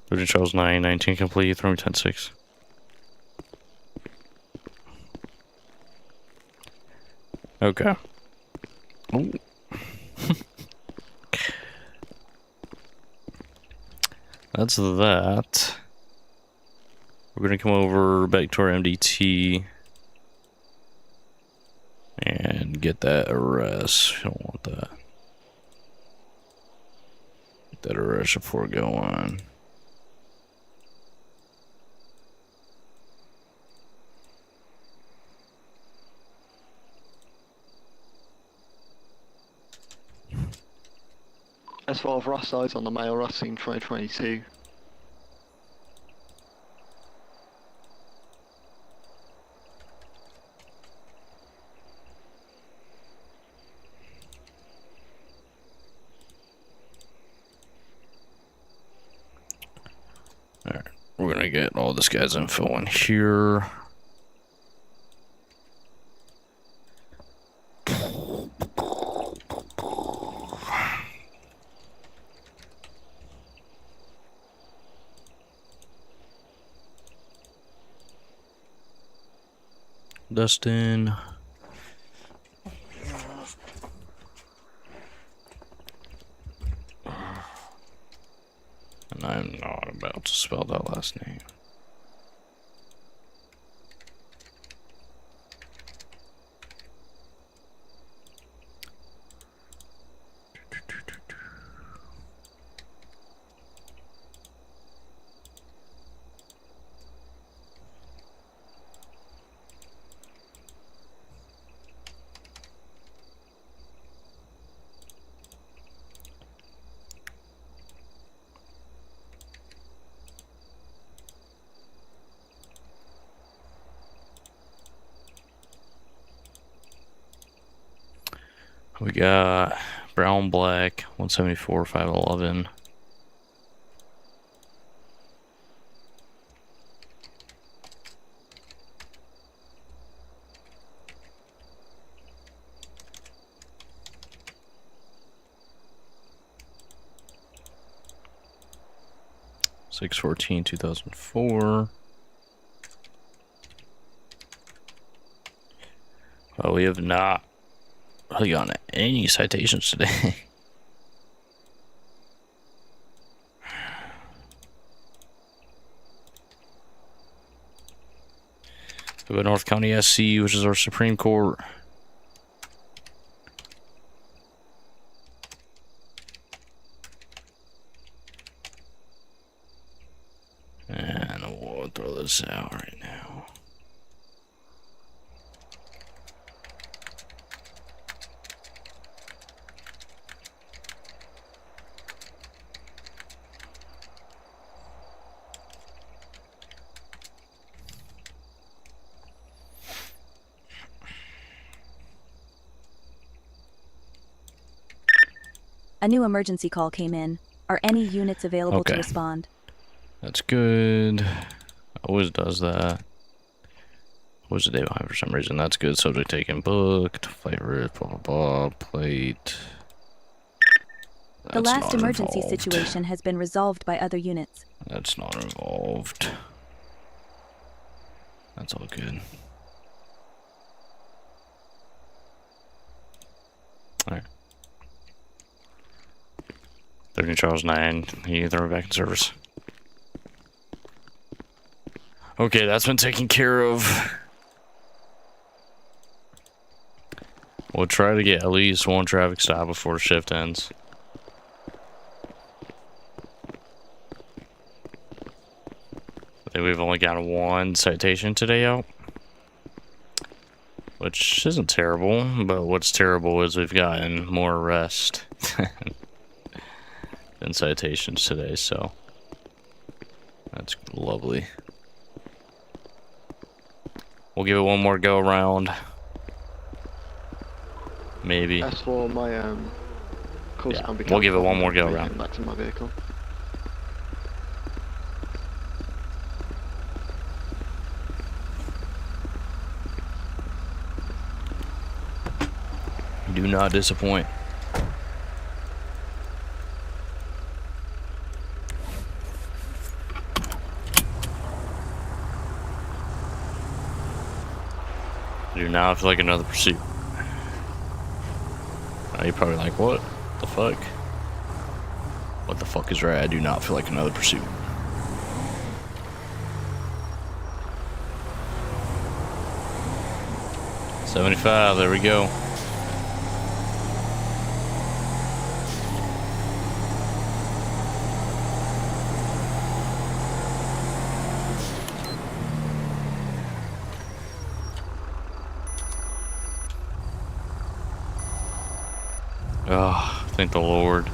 Virgin Charles 9, 19 complete, throw me 10-6. Okay. Ooh. That's that. We're gonna come over back to our MDT and get that arrest. We don't want that. Get that arrest before going. As far as Ross sides on the male Racing 2022. Alright, we're gonna get all this guy's info in here. Dustin. And I'm not about to spell that last name. We got brown, black, 174, 511. (6/14, 2004). Well, we have not really gotten any citations today. We have North County SC, which is our Supreme Court. And we'll throw this out right now. A new emergency call came in. Are any units available to Okay. respond? That's good. Always does that. Always a day behind for some reason. That's good. Subject taken, booked. Plate ripped, blah, blah, blah. Plate. The That's last not emergency involved. situation has been resolved by other units. That's not involved. That's all good. Alright. 13 Charles 9. You throw me back in service. Okay, that's been taken care of. We'll try to get at least one traffic stop before shift ends. I think we've only got one citation today out, which isn't terrible, but what's terrible is we've gotten more arrests than citations today, so that's lovely. We'll give it one more go around. Maybe. As for my course Yeah, can be we'll give it cancelled, one more go I'm around. getting back to my vehicle. Do not disappoint. Do not feel like another pursuit. Now you're probably like, what the fuck? What the fuck is right? I do not feel like another pursuit. $75, there we go. Oh, thank the Lord.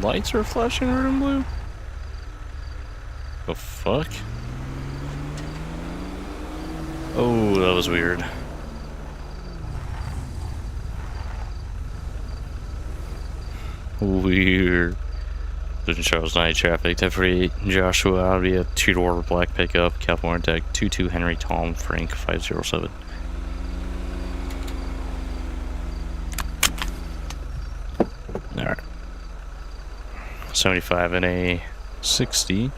Lights are flashing red and blue? The fuck? Oh, that was weird. Weird. Vision Charles Night traffic, 1048 Joshua Audi, 2-door black pickup, California Tech, 22 Henry Tom Frank 507. Alright. 75 and a 60.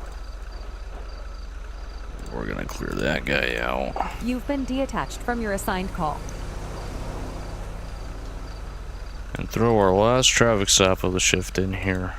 We're gonna clear that guy out. You've been detached from your assigned call. And throw our last traffic stop of the shift in here.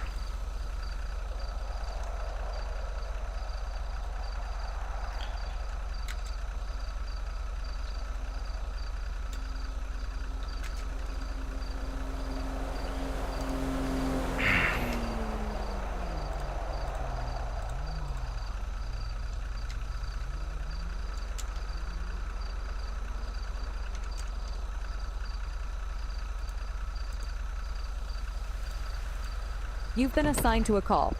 You've been assigned to a call.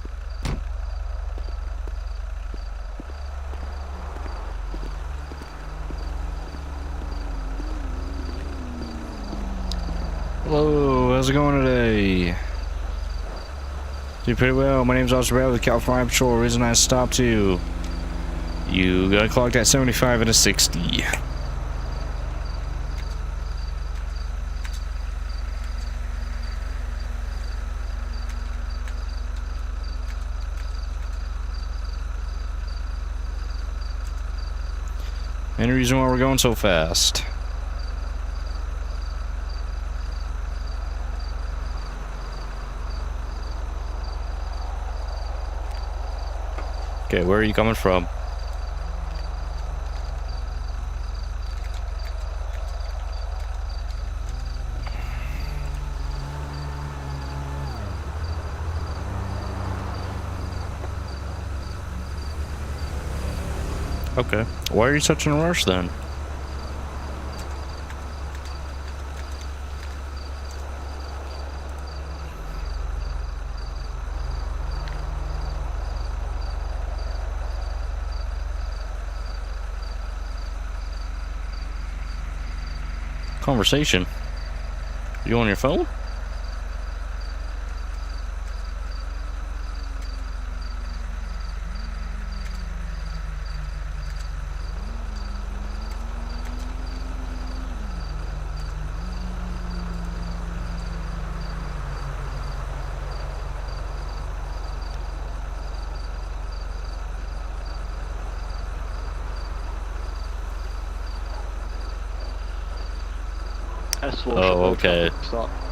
Hello, how's it going today? Doing pretty well. My name's Officer Brad with the California Patrol. Reason I stopped you got clocked at 75 and a 60. Any reason why we're going so fast? Okay, where are you coming from? Okay. Why are you such in a rush then? Conversation? You on your phone? Oh, okay.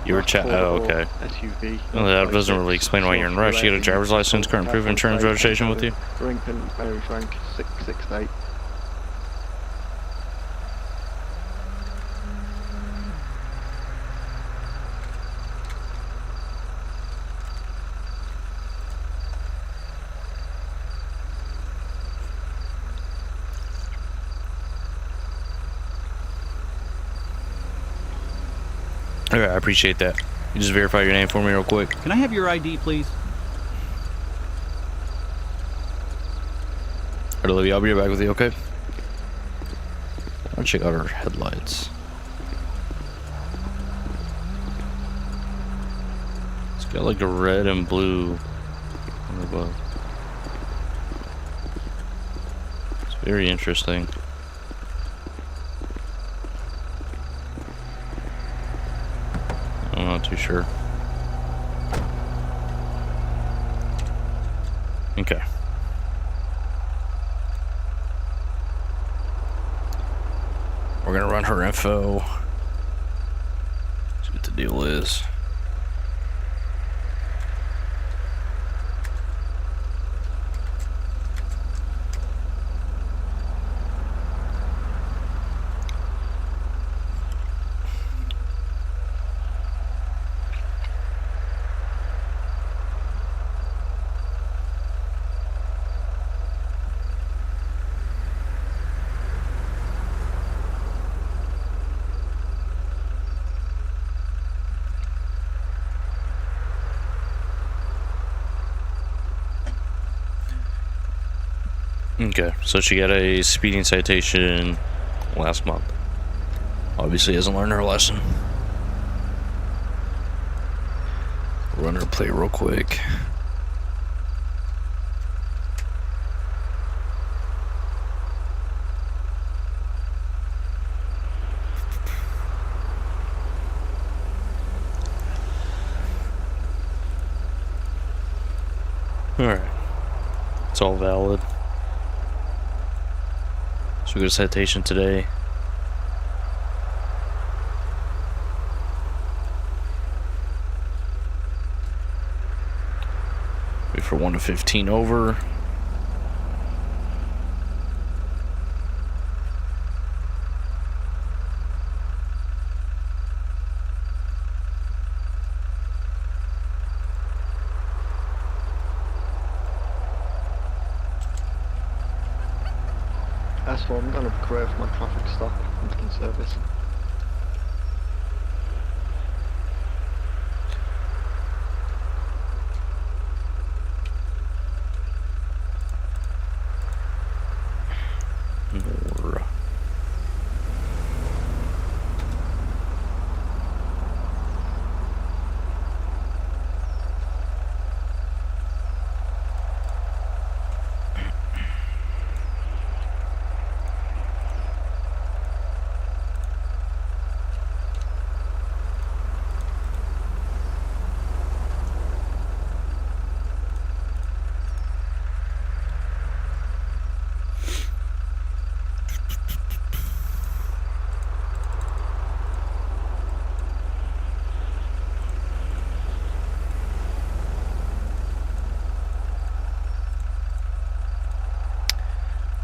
You were oh, okay. SUV. Well, that doesn't really explain why you're in a rush. You got a driver's license, current proof of insurance registration with you? Ringpin, Mary Frank, 668. Alright, I appreciate that. You just verify your name for me real quick. Can I have your ID, please? Alright, Olivia, I'll be right back with you, okay? I'll check out her headlights. It's got like a red and blue on the above. It's very interesting. I'm not too sure. Okay. We're gonna run her info. See what the deal is. Okay, so she got a speeding citation last month. Obviously hasn't learned her lesson. Run her play real quick. Alright. It's all valid. So we got a citation today. Wait for 1 to 15 over. S4, I'm going to create my traffic stop in service. More.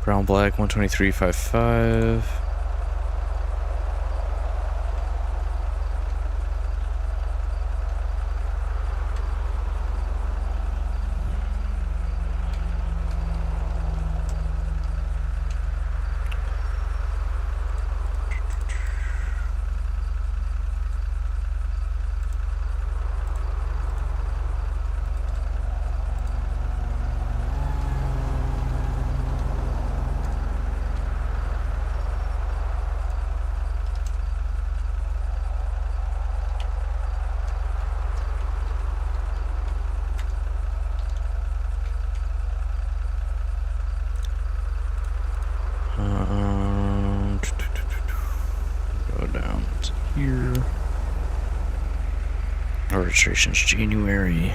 Brown black 123.55. Go down to here. Our registration's January.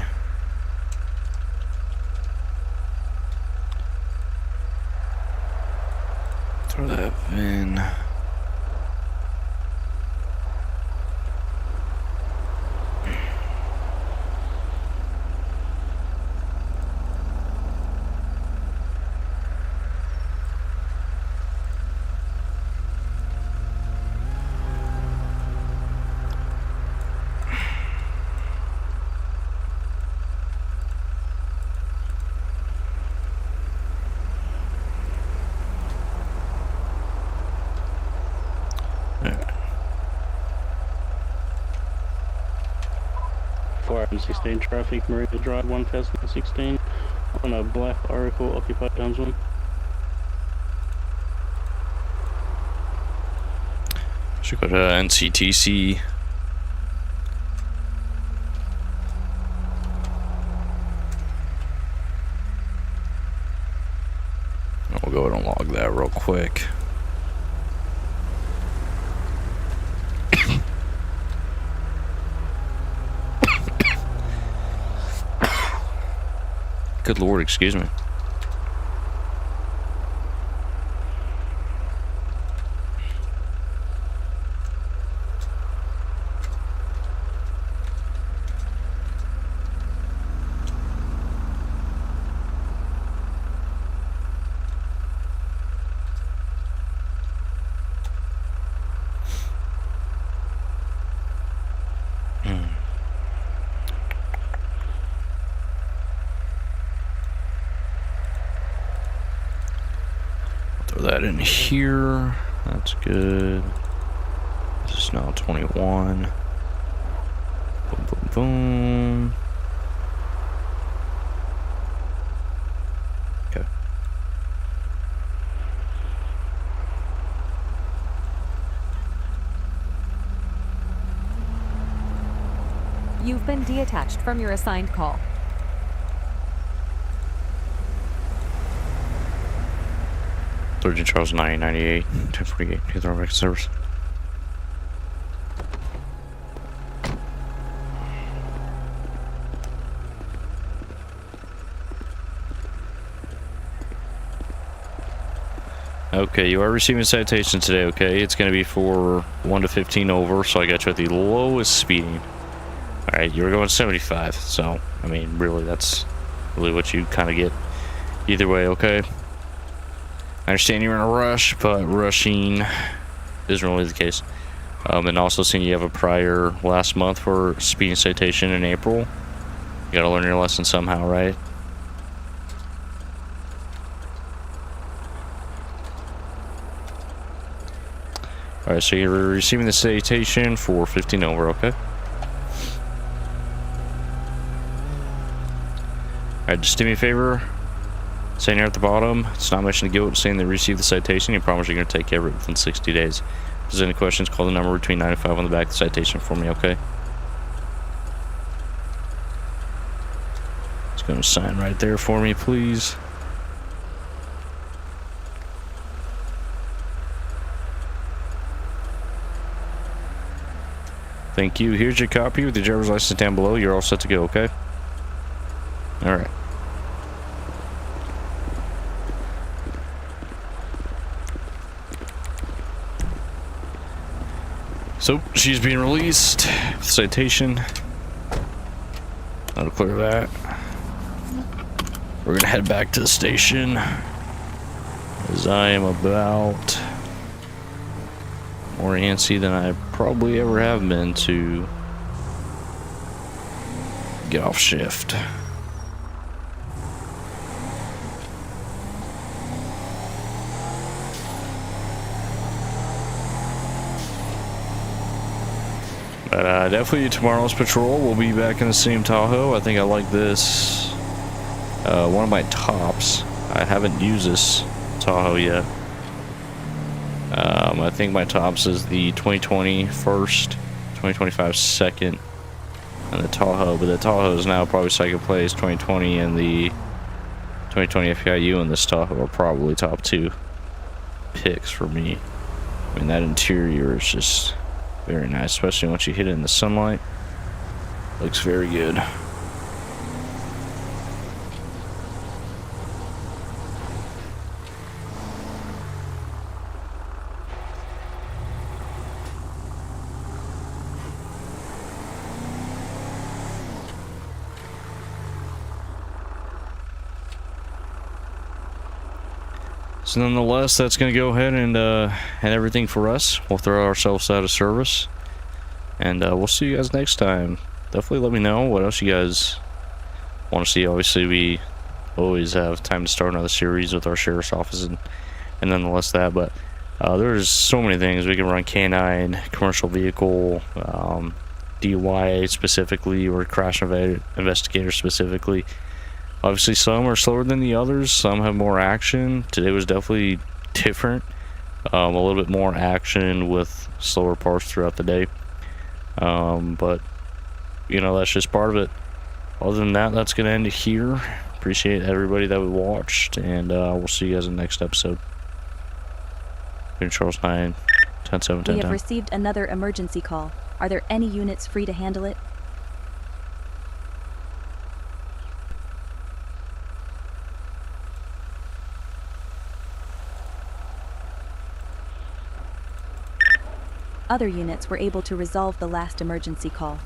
Throw that in. 16 traffic, Marina Drive 1016 on a black Oracle occupied times 1. Should go to NCTC. We'll go ahead and log that real quick. Good Lord, excuse me. Throw that in here. That's good. This is now 21. Boom, boom, boom. Okay. You've been deattached from your assigned call. Sergeant Charles 998, 1048, Peter Record Service. Okay, you are receiving a citation today, okay? It's going to be for 1 to 15 over, so I got you at the lowest speeding. Alright, you were going 75, so, I mean, really, that's really what you kind of get either way, okay? I understand you're in a rush, but rushing isn't really the case. And also seeing you have a prior last month for speeding citation in April. You gotta learn your lesson somehow, right? Alright, so you're receiving the citation for 15 over, okay? Alright, just do me a favor. Saying here at the bottom, it's not mentioning guilt, saying they received the citation. You promise you're going to take care of it within 60 days. If there's any questions, call the number between 9 and 5 on the back of the citation for me, okay? Just going to sign right there for me, please. Thank you. Here's your copy with the driver's license down below. You're all set to go, okay? Alright. So, she's being released. Citation. That'll clear that. We're gonna head back to the station, as I am about more antsy than I probably ever have been to get off shift. But definitely tomorrow's patrol, we'll be back in the same Tahoe. I think I like this. One of my tops. I haven't used this Tahoe yet. I think my tops is the 2020 first, 2025 second, and the Tahoe. But the Tahoe is now probably second place. 2020 and the 2020 FIU and this Tahoe are probably top two picks for me. I mean, that interior is just very nice, especially once you hit it in the sunlight. Looks very good. So nonetheless, that's going to go ahead and everything for us. We'll throw ourselves out of service, and we'll see you guys next time. Definitely let me know what else you guys want to see. Obviously, we always have time to start another series with our sheriff's office, and nonetheless that. But there's so many things we can run: canine, commercial vehicle, DUI specifically or crash investigator specifically. Obviously, some are slower than the others. Some have more action. Today was definitely different. A little bit more action with slower parts throughout the day. But, you know, that's just part of it. Other than that, that's going to end it here. Appreciate everybody that we watched, and we'll see you guys in the next episode. Been Charles 9, 10 7 10 We have 10. received another emergency call. Are there any units free to handle it? Other units were able to resolve the last emergency call.